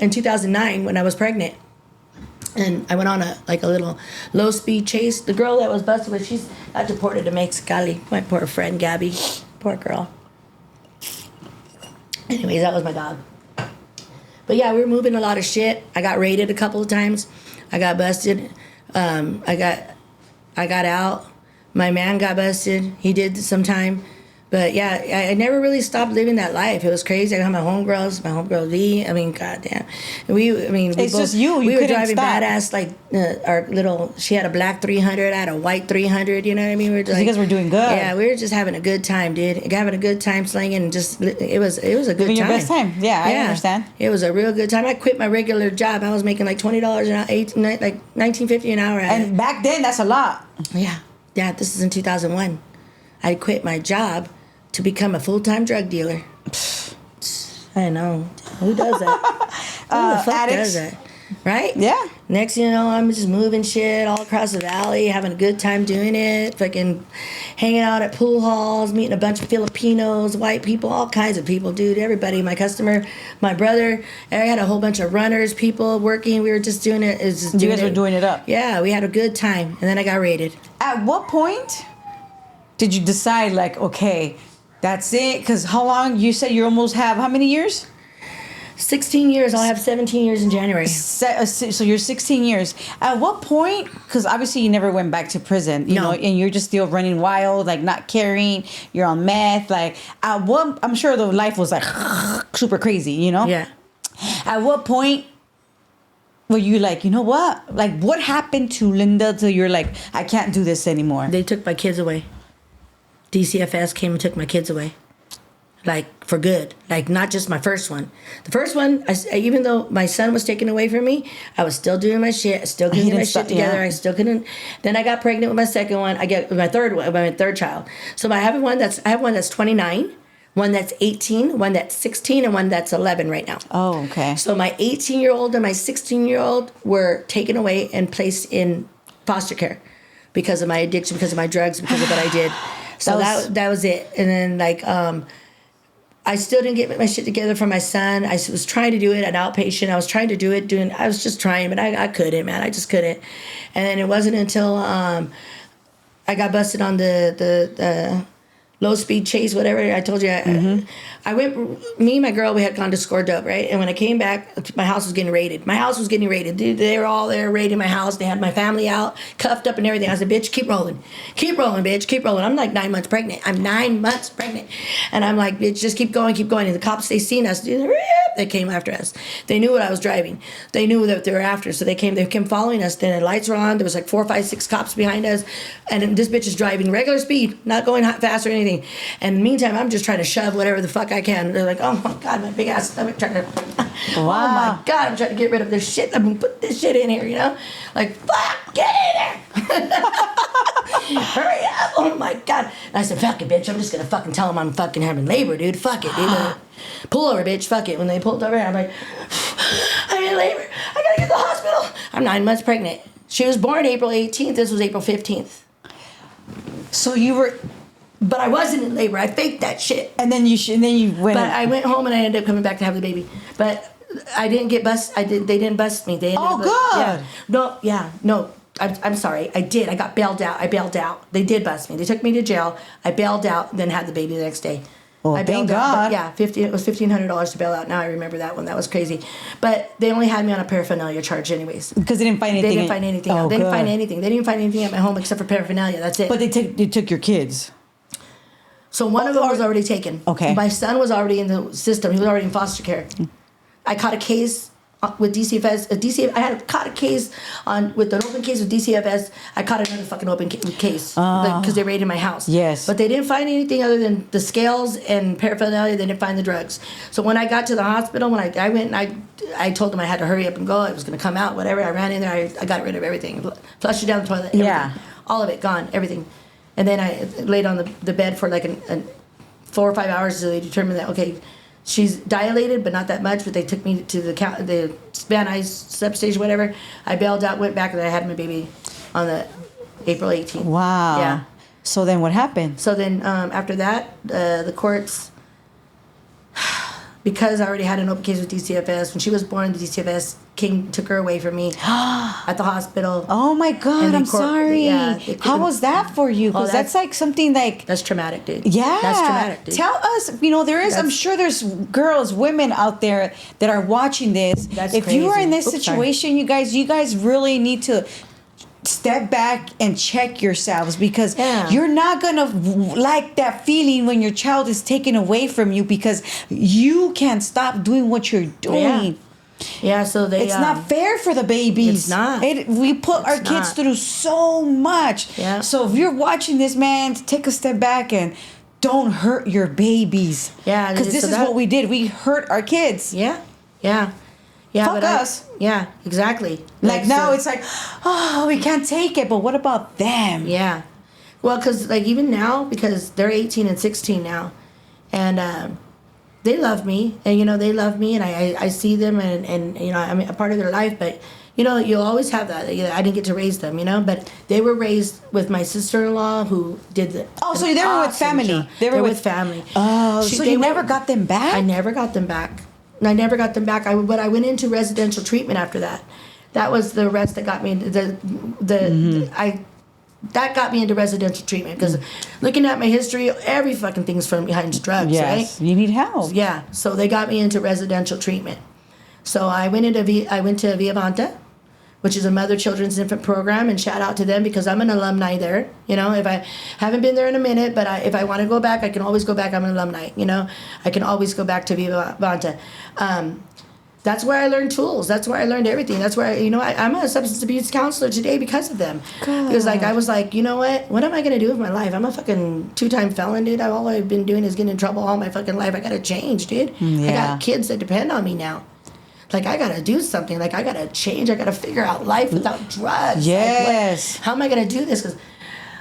2009 when I was pregnant. And I went on a little low speed chase. The girl that was busted with, she's got deported to Mexicali. My poor friend Gabby, poor girl. Anyways, that was my dog. But yeah, we were moving a lot of shit. I got raided a couple of times. I got busted. I got out. My man got busted. He did some time. But yeah, I never really stopped living that life. It was crazy. I got my homegirl V. I mean, goddamn. It's just you. We were couldn't driving stop. badass, like our little. She had a black 300. I had a white 300. You know what I mean? We were just You guys were doing good. Yeah, we were just having a good time, dude. Having a good time slinging. And just it was a good Living time. your best time. Yeah, I understand. It was a real good time. I quit my regular job. I was making like $20 an hour, like $19.50 an hour. And back then, that's a lot. Yeah. This is in 2001. I quit my job to become a full-time drug dealer. I know. Who does that? Who the fuck addicts. does that? Right? Yeah. Next thing you know, I'm just moving shit all across the valley, having a good time doing it, fucking hanging out at pool halls, meeting a bunch of Filipinos, white people, all kinds of people, dude. Everybody, my customer, my brother. I had a whole bunch of runners, people working. We were just doing it. You guys were doing it up. Yeah, we had a good time. And then I got raided. At what point did you decide, like, okay, that's it? Because how long? You said you almost have how many years? 16 years. I'll have 17 years in January. So you're 16 years. At what point? Because obviously you never went back to prison, you No. know, and you're just still running wild, like not caring. You're on meth. Like, at what? I'm sure the life was like super crazy, you know. Yeah. At what point were you like, you know what? Like, what happened to Linda till you're like, I can't do this anymore? They took my kids away. DCFS came and took my kids away. Like, for good. Like, not just my first one. The first one, even though my son was taken away from me, I was still doing my shit, still getting my shit together. Yeah. I still couldn't. Then I got pregnant with my second one. I get my third child. So I have one that's 29, one that's 18, one that's 16, and one that's 11 right now. Oh, okay. So my 18-year-old and my 16-year-old were taken away and placed in foster care because of my addiction, because of my drugs, because of what I did. So that was it. And then I still didn't get my shit together for my son. I was trying to do it at outpatient. I was trying to do it I was just trying, but I couldn't, man. I just couldn't. And then it wasn't until I got busted on the low speed chase, whatever. I told you, I went, me and my girl, we had gone to score dope, right? And when I came back, my house was getting raided. Dude, they were all there raiding my house. They had my family out, cuffed up and everything. I said, bitch, keep rolling, bitch, keep rolling. I'm like 9 months pregnant. And I'm like, bitch, just keep going. And the cops, they seen us, dude, they came after us. They knew what I was driving. They knew that they were after us. So they came following us. Then the lights were on. There was like 4, 5, 6 cops behind us. And this bitch is driving regular speed, not going fast or anything. And in the meantime, I'm just trying to shove whatever the fuck I can. They're like, oh my God, my big ass stomach trying to, oh my God, I'm trying to get rid of this shit. Let me put this shit in here, you know? Like, fuck, get in there. Hurry up. Oh my God. And I said, fuck it, bitch. I'm just going to fucking tell them I'm fucking having labor, dude. Fuck it, dude. Pull over, bitch. Fuck it. When they pulled over, I'm like, I'm in labor. I got to get to the hospital. I'm 9 months pregnant. She was born April 18th. This was April 15th. So you were... But I wasn't in labor. I faked that shit. And then you went... But I went home and I ended up coming back to have the baby. But I didn't get busted. They didn't bust me. They ended good. No. I'm sorry. I did. I got bailed out. They did bust me. They took me to jail. I bailed out, then had the baby the next day. Oh, I thank bailed out, God. it was $1,500 to bail out. Now I remember that one. That was crazy. But they only had me on a paraphernalia charge anyways. Because they didn't find anything. They didn't find anything. Oh, They didn't good. find anything. They didn't find anything at my home except for paraphernalia. That's it. But they took your kids. So one of them was already taken. Okay. My son was already in the system. He was already in foster care. I caught a case with DCFS. I had caught a case with an open case with DCFS. I caught another fucking open case because they raided my house. Yes. But they didn't find anything other than the scales and paraphernalia. They didn't find the drugs. So when I got to the hospital, when I went and I told them I had to hurry up and go. It was going to come out, whatever. I ran in there. I got rid of everything. Flushed it down the toilet. Everything. Yeah. All of it gone. Everything. And then I laid on the bed for like 4 or 5 hours until they determined that, okay, she's dilated, but not that much. But they took me to the Van Nuys substation, whatever. I bailed out, went back, and I had my baby on the April 18th. Wow. Yeah. So then what happened? So then after that, the courts, because I already had an open case with DCFS, when she was born, the DCFS took her away from me at the hospital. Oh my God, And they I'm court- sorry. yeah, they How was that for you? Because that's like something like, That's traumatic, dude. yeah. That's traumatic, dude. Tell us, there is, I'm That's- sure there's girls, women out there that are watching this. That's if you are in crazy. this Oops, sorry. situation, you guys really need to step back and check yourselves, because Yeah. you're not gonna like that feeling when your child is taken away from you because you can't stop doing what you're doing. Yeah, so they. It's not fair for the babies. It's not. We put our It's kids not. through so much. Yeah. So if you're watching this, man, take a step back and don't hurt your babies. Yeah, Because this so is that- what we did. We hurt our kids. Yeah, yeah. Fuck us. Yeah, exactly. Like now so- it's like, oh, we can't take it. But what about them? Yeah. Well, because like even now, because they're 18 and 16 now, and they love me, and they love me, and I see them, and I'm a part of their life. But you'll always have that. I didn't get to raise them, but they were raised with my sister-in-law who did the. Oh, so they were with family. Job. They were with with family. Oh, so you never got them back? I never got them back. I never got them back. But I went into residential treatment after that. That was the arrest that got me into that got me into residential treatment, because looking at my history, every fucking thing's from behind drugs, Yes, right? you need help. Yeah. So they got me into residential treatment. So I went to Viavanta, which is a mother, children's, infant program, and shout out to them because I'm an alumni there. If I haven't been there in a minute, but if I want to go back, I can always go back. I'm an alumni. I can always go back to Viavanta. That's where I learned tools. That's where I learned everything. That's where I'm a substance abuse counselor today because of them. God. Because I was like, you know what? What am I gonna do with my life? I'm a fucking 2-time felon, dude. All I've been doing is getting in trouble all my fucking life. I gotta change, dude. I Yeah. got kids that depend on me now. Like, I gotta do something. Like, I gotta change. I gotta figure out life without drugs. Yes. How am I gonna do this? Because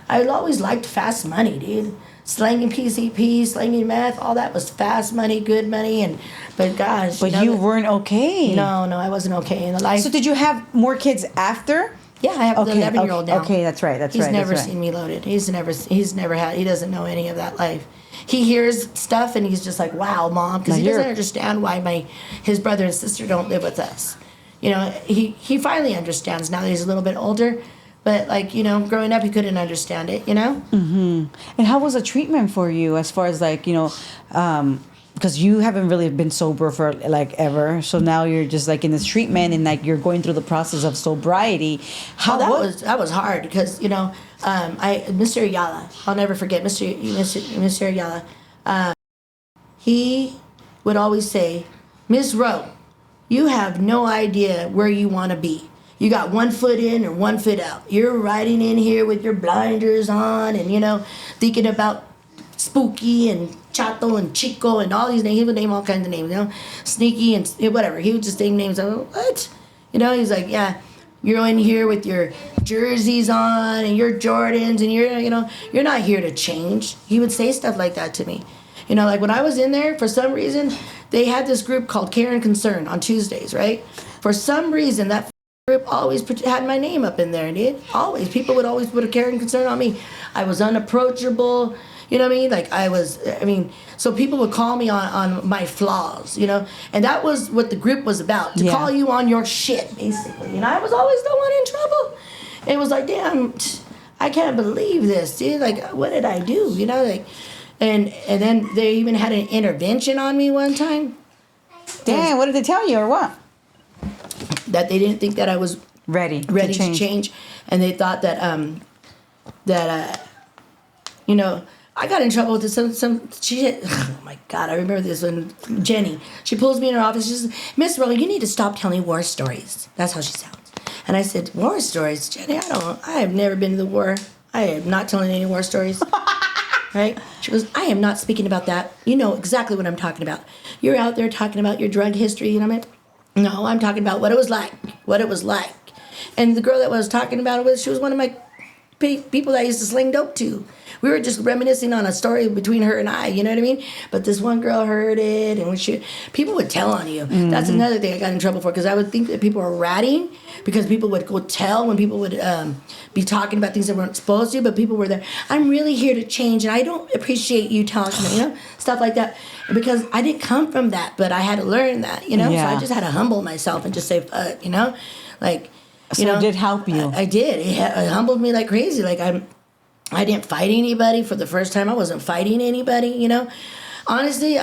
I always liked fast money, dude. Slanging PCP, slanging meth, all that was fast money, good money, but gosh. But you weren't okay. No, I wasn't okay in the life. So did you have more kids after? Yeah, I have the 11-year-old now. Okay, that's right. He's never seen me loaded. He doesn't know any of that life. He hears stuff and he's just like, wow, Mom, because he doesn't understand why his brother and sister don't live with us. He finally understands now that he's a little bit older. But growing up, he couldn't understand it, Mm-hmm. And how was the treatment for you as far as because you haven't really been sober for ever, so now you're just in this treatment and you're going through the process of sobriety. That was hard because Mr. Ayala, I'll never forget Mr. Ayala. He would always say, Miss Rowe, you have no idea where you want to be. You got 1 foot in or 1 foot out. You're riding in here with your blinders on and, thinking about Spooky and Chato and Chico and all these names. He would name all kinds of names, Sneaky and whatever. He would just name names. I go, what? He's like, yeah, you're in here with your jerseys on and your Jordans and you're not here to change. He would say stuff like that to me. When I was in there, for some reason, they had this group called Care and Concern on Tuesdays, right? For some reason, that group always had my name up in there, dude. Always. People would always put a care and concern on me. I was unapproachable. You know what I mean? So people would call me on my flaws, And that was what the group was about, to call you on your shit, basically. And I was always the one in trouble. It was like, damn, I can't believe this, dude. What did I do? And then they even had an intervention on me one time. Damn, what did they tell you or what? That they didn't think that I was ready to change, and they thought that I got in trouble with oh my God, I remember this when Jenny, she pulls me in her office. She says, Miss Rowe, you need to stop telling war stories. That's how she sounds. And I said, war stories? Jenny, I have never been to the war. I am not telling any war stories. Right? She goes, I am not speaking about that. You know exactly what I'm talking about. You're out there talking about your drug history, No, I'm talking about what it was like. And the girl that I was talking about it with, she was one of my people that I used to sling dope to. We were just reminiscing on a story between her and I, you know what I mean? But this one girl heard it, and people would tell on you. That's another thing I got in trouble for, because I would think that people were ratting, because people would go tell when people would be talking about things they weren't supposed to, but people were there. I'm really here to change, and I don't appreciate you telling me, stuff like that. Because I didn't come from that, but I had to learn that, So I just had to humble myself and just say, fuck, like, So it did help you. I did. It humbled me like crazy. Like I didn't fight anybody for the first time. I wasn't fighting anybody, Honestly,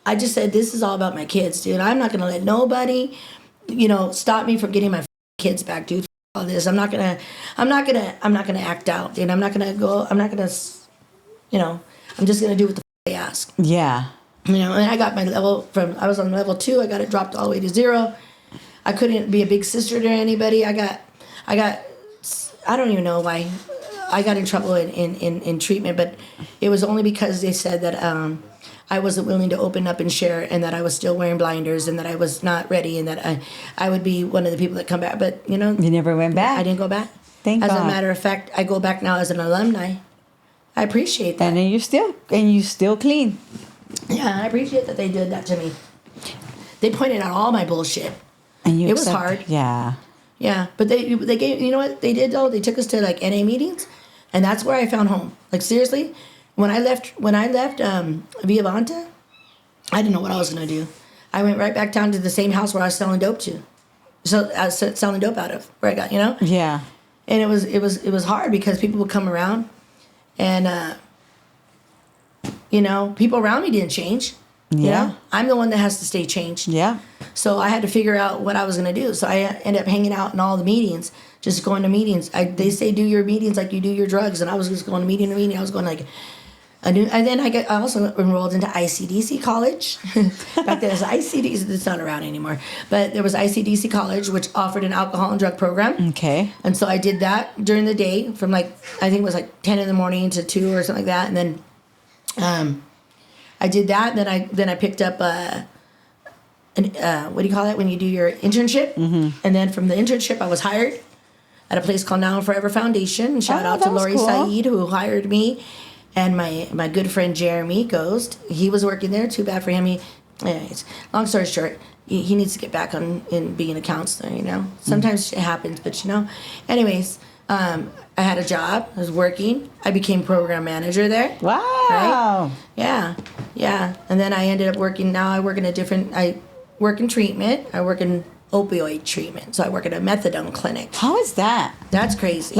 I just said, this is all about my kids, dude. I'm not gonna let nobody, stop me from getting my kids back, dude. All this, I'm not gonna act out, dude. I'm just gonna do what the they ask. Yeah. And I got my I was on level 2. I got it dropped all the way to 0. I couldn't be a big sister to anybody. I don't even know why I got in trouble in treatment, but it was only because they said that I wasn't willing to open up and share, and that I was still wearing blinders, and that I was not ready, and that I would be one of the people that come back. But, You never went back? I didn't go back. Thank God. God. As a matter of fact, I go back now as an alumni. I appreciate that. And then you still clean. Yeah, I appreciate that they did that to me. They pointed out all my bullshit. And you It was hard. Yeah. Yeah, but they gave, you know what they did though? They took us to like NA meetings, and that's where I found home. Like seriously, when I left Via Vanta, I didn't know what I was gonna do. I went right back down to the same house where I was selling dope to. So I was selling dope out of where I got, Yeah. And it was hard because people would come around, and people around me didn't change. Yeah. I'm the one that has to stay changed. Yeah. So I had to figure out what I was going to do. So I ended up hanging out in all the meetings, just going to meetings. They say do your meetings like you do your drugs, and I was just going meeting to meeting. I was going like, and then I also enrolled into ICDC college. Back then, it was ICDC. It's not around anymore, but there was ICDC college, which offered an alcohol and drug program. Okay. And so I did that during the day, from I think it was 10 in the morning to 2 or something like that, and then I did that. Then I picked up what do you call that when you do your internship? Mm-hmm. And then from the internship, I was hired at a place called Now and Forever Foundation. Shout out to Lori Saeed, who hired me, and my good friend Jeremy Ghost. He was working there. Too bad for him. Anyways, long story short, he needs to get back on in being a counselor. Sometimes it happens, but anyways. I had a job. I was working. I became program manager there. Wow. Right? Yeah. And then I ended up working. Now I work in I work in treatment. I work in opioid treatment. So I work at a methadone clinic. How is that? That's crazy.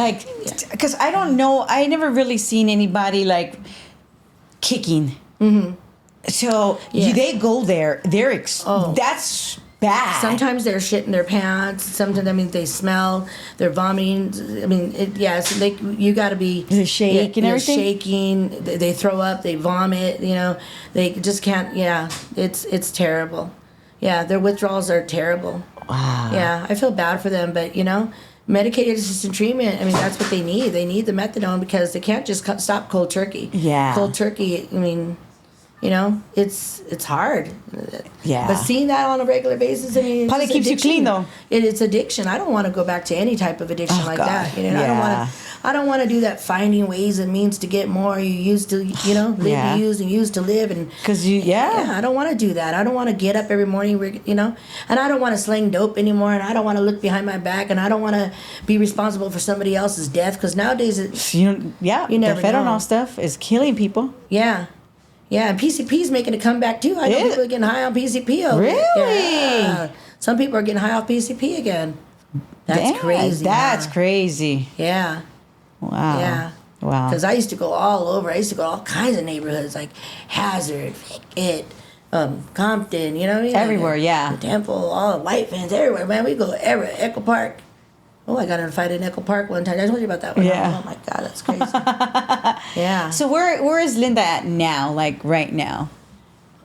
Because I don't know. I never really seen anybody kicking. Mm-hmm. So they go there. That's bad. Sometimes they're shitting their pants. Sometimes they smell. They're vomiting. So you got to be. They shake and everything. They're shaking. They throw up. They vomit. They just can't. Yeah, it's terrible. Yeah, their withdrawals are terrible. Wow. Yeah, I feel bad for them, but medicated assisted treatment. I mean, that's what they need. They need the methadone because they can't just stop cold turkey. Yeah. Cold turkey. I mean. It's hard. Yeah. But seeing that on a regular basis, probably keeps you clean though. It's addiction. I don't want to go back to any type of addiction like God. that. I don't want to do that. Finding ways and means to get more. You used to, live to use and use to live, and because I don't want to do that. I don't want to get up every morning, and I don't want to sling dope anymore, and I don't want to look behind my back, and I don't want to be responsible for somebody else's death because nowadays you never the fentanyl know. Stuff is killing people. Yeah. Yeah, and PCP's making a comeback too. I know people are getting high on PCP. Really? Yeah. Some people are getting high off PCP again. That's crazy. That's crazy. Yeah. Wow. Yeah. Wow. Because I used to go all over. I used to go to all kinds of neighborhoods like Hazard, Compton. You know what I mean? Everywhere, yeah. Temple, all White Fans, everywhere. Man, we go everywhere. Echo Park. Oh, I got in a fight in Echo Park one time. I told you about that one. Yeah. Oh my God, that's crazy. Yeah. So where is Linda at now? Right now?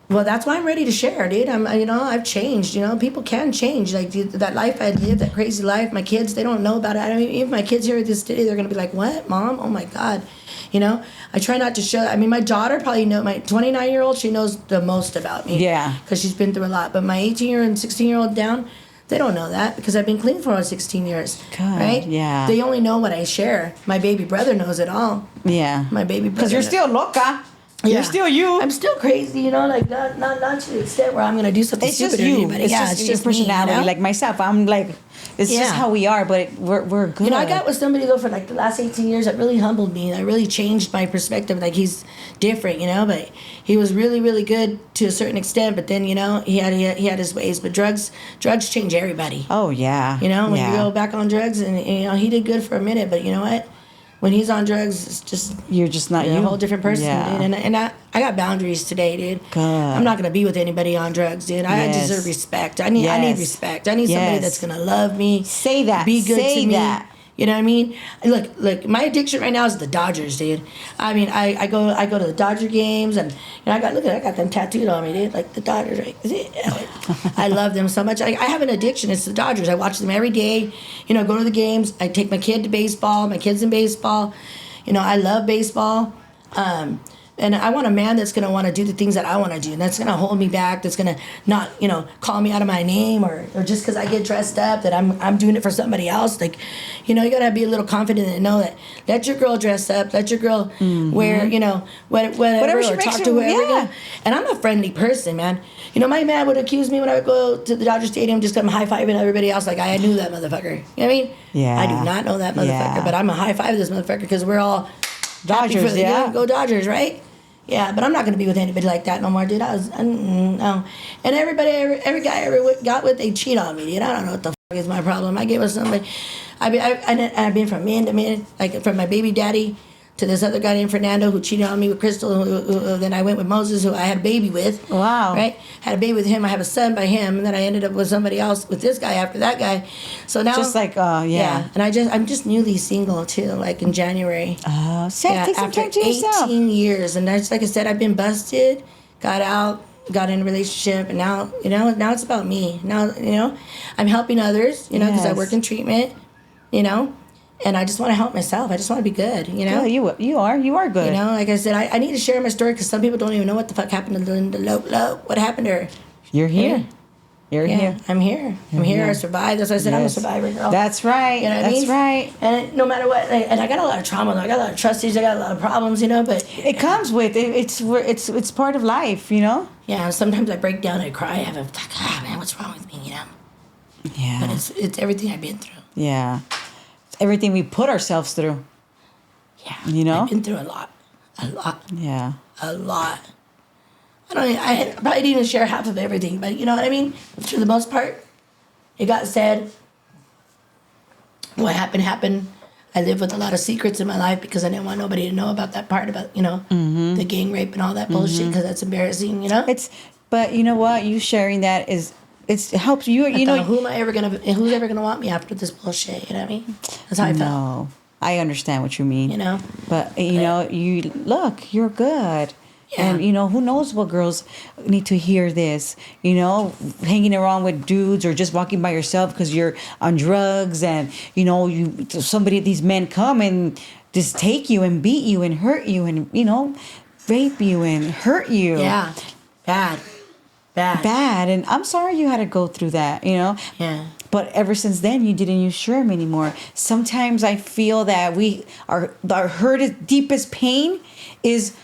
Well, that's why I'm ready to share, dude. I've changed. People can change. That life I lived, that crazy life. My kids, they don't know about it. Even my kids here at this city, they're gonna be like, "What, Mom? Oh my God." I try not to show. My daughter probably my 29-year-old. She knows the most about me. Yeah. Because she's been through a lot. But my 18-year and 16-year-old down, They don't know that because I've been clean for 16 years. God, right? yeah. They only know what I share. My baby brother knows it all. Yeah. My baby brother. Because you're still loca. Yeah. You're still you. I'm still crazy, you know, like not to the extent where I'm gonna do something It's stupid just or you. anybody. It's Yeah, just it's your just me, personality. you know? Like myself, I'm like, it's just Yeah. how we are. But we're good. You know, I got with somebody though for like the last 18 years that really humbled me. That really changed my perspective. Like he's different, you know, but he was really, really good to a certain extent. But then, you know, he had his ways. But drugs change everybody. Oh yeah. You know, when yeah. you go back on drugs, and you know, he did good for a minute. But you know what? When he's on drugs, it's just You're just not you're you. a whole different person, Yeah. dude. And I got boundaries today, dude. Good. I'm not gonna be with anybody on drugs, dude. I Yes. deserve respect. I need Yes. respect. I need somebody Yes. that's gonna love me. Say that. Be good Say to me. that. You know what I mean? Look. My addiction right now is the Dodgers, dude. I mean, I go to the Dodger games, and you know, I got them tattooed on me, dude. Like the Dodgers, right? I love them so much. I have an addiction. It's the Dodgers. I watch them every day. You know, go to the games. I take my kid to baseball. My kid's in baseball. You know, I love baseball. And I want a man that's going to want to do the things that I want to do. And that's going to hold me back. That's going to not, you know, call me out of my name or just because I get dressed up that I'm doing it for somebody else. Like, you know, you got to be a little confident and know that let your girl dress up. Let your girl wear, you know, whatever she or makes talk her- to whoever. yeah. And I'm a friendly person, man. You know, my man would accuse me when I would go to the Dodger Stadium just come high-fiving everybody else like I knew that motherfucker. You know what I mean? Yeah. I do not know that motherfucker, Yeah. but I'm a high-five this motherfucker because we're all happy Dodgers, for the yeah. Go Dodgers, right? Yeah, but I'm not gonna be with anybody like that no more, dude. No. And every guy I ever got with, they cheat on me, dude. I don't know what the fuck is my problem. I get with somebody. I've been from man to man, like from my baby daddy to this other guy named Fernando who cheated on me with Crystal. Who then I went with Moses, who I had a baby with. Wow. Right? Had a baby with him. I have a son by him, and then I ended up with somebody else with this guy after that guy. So now, Just like yeah. And I'm just newly single too, like in January. Take some After time to yourself. 18 years, and that's like I said, I've been busted, got out, got in a relationship, and now now it's about me. Now I'm helping others, because I Yes. work in treatment, and I just want to help myself. I just want to be good, Good, you are good. like I said, I need to share my story because some people don't even know what the fuck happened to Linda Lope. What happened to her? You're here. You're Yeah, here. I'm here. I'm here. I survived. That's why I said I'm a Yes. survivor, girl. That's right. You know what I That's mean? right. And no matter what, and I got a lot of trauma. I got a lot of trust issues. I got a lot of problems, but It comes with it. It's part of life, yeah. Sometimes I break down. I cry. I have man, what's wrong with me? Yeah. But it's everything I've been through. Yeah. It's everything we put ourselves through. Yeah. I've been through a lot. Yeah. A lot. I probably didn't even share half of everything, but you know what I mean? For the most part, it got said. What happened. I lived with a lot of secrets in my life because I didn't want nobody to know about that part about, the gang rape and all that bullshit because that's embarrassing, But you know what? You sharing that it helps you. Who's ever gonna want me after this bullshit? You know what I mean? That's how I felt. No, I understand what you mean. But you look, you're good. Yeah. And who knows what girls need to hear this, hanging around with dudes or just walking by yourself because you're on drugs and these men come and just take you and beat you and hurt you and rape you and hurt you. Yeah. Bad. And I'm sorry you had to go through that, Yeah. But ever since then, you didn't use Sherm anymore. Sometimes I feel that our deepest pain is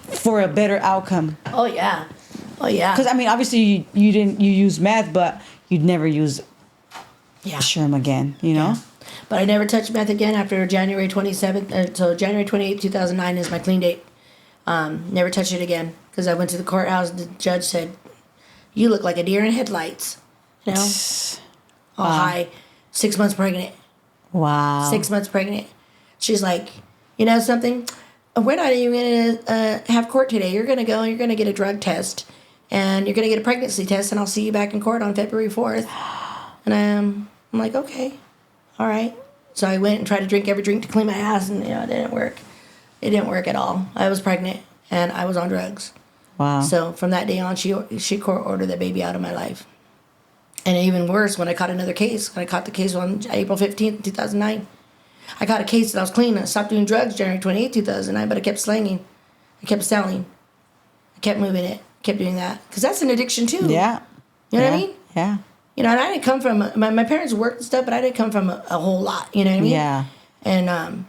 for a better outcome. Oh yeah. Because obviously you use meth, but you'd never use Sherm again. Yeah. But I never touched meth again after January 27th. So January 28th, 2009 is my clean date. Never touched it again because I went to the courthouse. The judge said, "You look like a deer in headlights." All high, 6 months pregnant. Wow. 6 months pregnant. She's like, you know something? We're not even going to have court today. You're going to get a drug test, and you're going to get a pregnancy test, and I'll see you back in court on February 4th. And I'm like, okay, all right. So I went and tried to drink every drink to clean my ass, and it didn't work. It didn't work at all. I was pregnant, and I was on drugs. Wow. So from that day on, she court ordered that baby out of my life. And even worse, when I caught another case, when I caught the case on April 15th, 2009, I caught a case that I was clean. I stopped doing drugs January 28th, 2009, but I kept slanging. I kept selling. I kept moving it. Kept doing that. Because that's an addiction too. Yeah. You know what I mean? Yeah. you know, and I didn't come from, my parents worked and stuff, but I didn't come from a whole lot, you know what I mean? Yeah. And,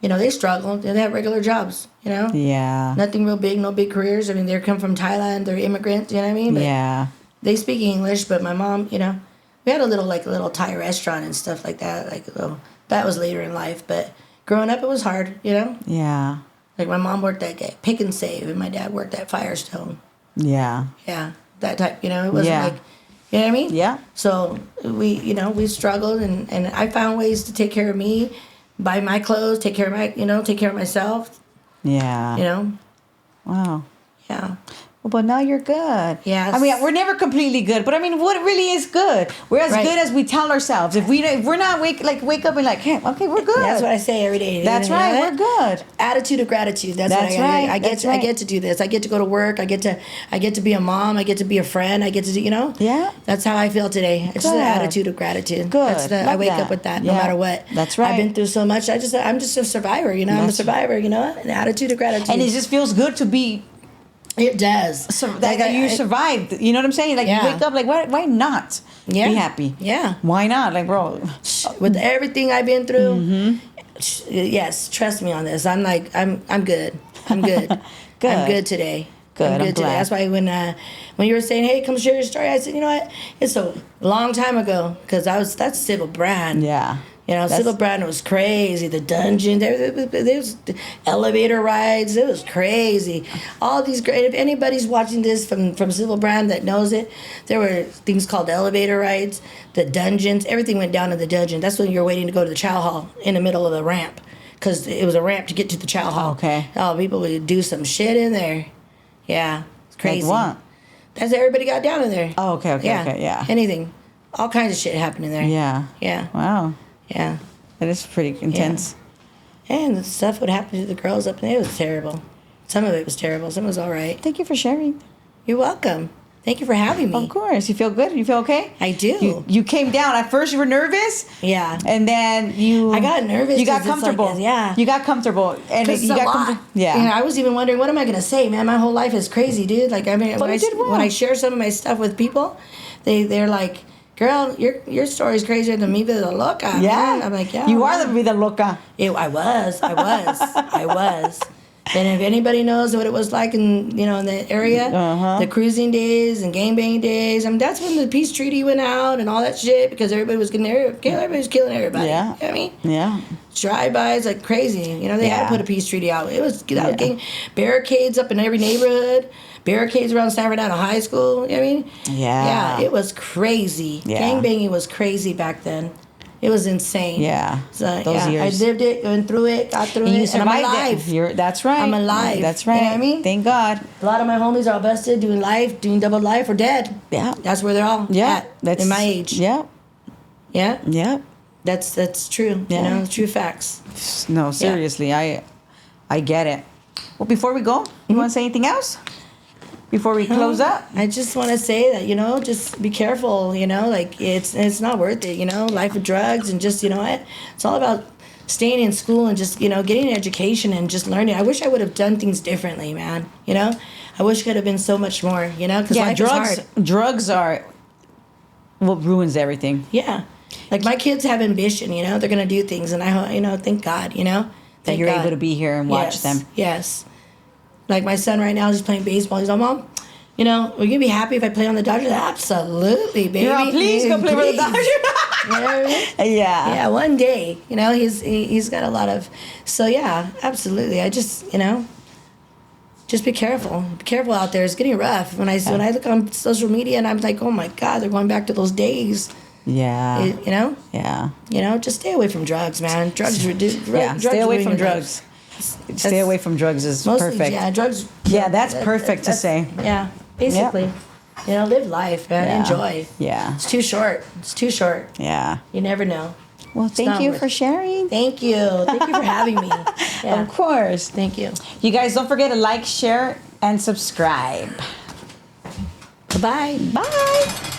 you know, they struggled. They had regular jobs, you know? Yeah. Nothing real big, no big careers. I mean, they come from Thailand. They're immigrants, you know what I mean? But Yeah. they speak English, but my mom, you know, we had a little Thai restaurant and stuff like that. Like, well, that was later in life. But growing up, it was hard, you know? Yeah. Like, my mom worked at Pick and Save, and my dad worked at Firestone. Yeah. Yeah, that type, you know? It wasn't Yeah. like, you know what I mean? Yeah. So we, you know, we struggled, and I found ways to take care of me, buy my clothes, take care of myself, Yeah. you know? Wow. Yeah. Well, but now you're good. Yes. I mean, we're never completely good, but I mean, what really is good? We're as Right. good as we tell ourselves. If we're not wake up and like, hey, okay, we're good. That's what I say every day. That's You know right. what? We're good. Attitude of gratitude. That's That's what I right. I get That's to right. I get to do this. I get to go to work. I get to be a mom. I get to be a friend. I get to do, you know? Yeah. That's how I feel today. It's just an Good. attitude of gratitude. Good. I Love wake that. up with that Yeah. no matter what. That's right. I've been through so much. I'm just a survivor, you know? I'm a That's- survivor, you know? An attitude of gratitude. And it just feels good to be it does. that you survived. You know what I'm saying? Like Yeah. you wake up, like why not Yeah. be happy? Yeah. Why not? Like, bro. With everything I've been through, Mm-hmm. yes, trust me on this. I'm like, I'm good. I'm good. Good. I'm good today. Good, I'm I'm good today. glad. That's why when you were saying, "Hey, come share your story," I said, "You know what? It's a long time ago because that's Sybil Brand. Yeah. You know, That's- Sybil Brand was crazy. The dungeon, there was elevator rides. It was crazy. All these great. If anybody's watching this from Sybil Brand that knows it, there were things called elevator rides, the dungeons. Everything went down in the dungeon. That's when you're waiting to go to the Chow Hall in the middle of the ramp, because it was a ramp to get to the Chow Hall. Okay. Oh, people would do some shit in there. Yeah, it's crazy. Like what? That's everybody got down in there. Oh, okay, okay, yeah. Anything, all kinds of shit happened in there. Yeah. Yeah. Wow. Yeah. That is pretty intense. And the stuff would happen to the girls up there. It was terrible. Some of it was terrible. Some was all right. Thank you for sharing. You're welcome. Thank you for having me. Of course. You feel good? You feel okay? I do. You came down. At first you were nervous. Yeah. And then I got nervous. You got 'cause it's comfortable. Like, yeah. You got comfortable. And It's you a got lot. comfortable. Yeah. You know, I was even wondering, what am I going to say, man? My whole life is crazy, dude. Like, I mean, But you did well. when I share some of my stuff with people, they're like, girl, your story's crazier than me, vida loca. Yeah. Man. I'm like, yeah. You man. are the vida loca. I was. And if anybody knows what it was like in that area, the cruising days and gangbang days, I mean, that's when the peace treaty went out and all that shit, because everybody was killing everybody. Yeah. You know what I mean? Yeah. Drive-bys like crazy. You know, they had Yeah. to put a peace treaty out. It was barricades up in every neighborhood, barricades around San Fernando High School. You know what I mean? Yeah. Yeah, it was crazy. Yeah. Gangbanging was crazy back then. It was insane. Yeah. So, Those years. I lived it, went through it, got through And you it, and I'm survived alive. it. That's right. I'm alive. That's right. You know what I mean? Thank God. A lot of my homies are all busted, doing double life, or dead. Yeah. That's where they're all Yeah. at, That's in my age. Yeah. Yeah. Yeah. That's true. Yeah. You know, true facts. No, seriously, I get it. Well, before we go, you want to say anything else? Before we close up? I just want to say that, just be careful, like it's not worth it, life with drugs, and just, it's all about staying in school and just, getting an education and just learning. I wish I would have done things differently, man. I wish it could have been so much more, because life is hard. Drugs are what ruins everything. Yeah. Like, my kids have ambition, they're going to do things, and I thank God, That Thank you're God. able to be here and watch Yes, them. Yes. Like, my son right now, he's playing baseball. He's like, Mom, are you going to be happy if I play on the Dodgers? Absolutely, baby. Yeah, please go play for the Please. Dodgers. You know what I mean? Yeah. Yeah, one day. He's got a lot of... So, yeah, absolutely. I just, just be careful. Be careful out there. It's getting rough. When I look on social media and I'm like, oh, my God, they're going back to those days. Yeah. Yeah. Just stay away from drugs, man. Drugs Stay away ruin from your drugs. life. Stay away from drugs is Mostly, perfect. yeah, drugs. Yeah, that's perfect to say. Yeah, basically. Live life, man. Yeah. Enjoy. Yeah. It's too short. It's too short. Yeah. You never know. Well, thank not you worth for it. sharing. Thank you. Thank you for having me. Yeah. Of course. Thank you. You guys don't forget to like, share, and subscribe. Bye. Bye.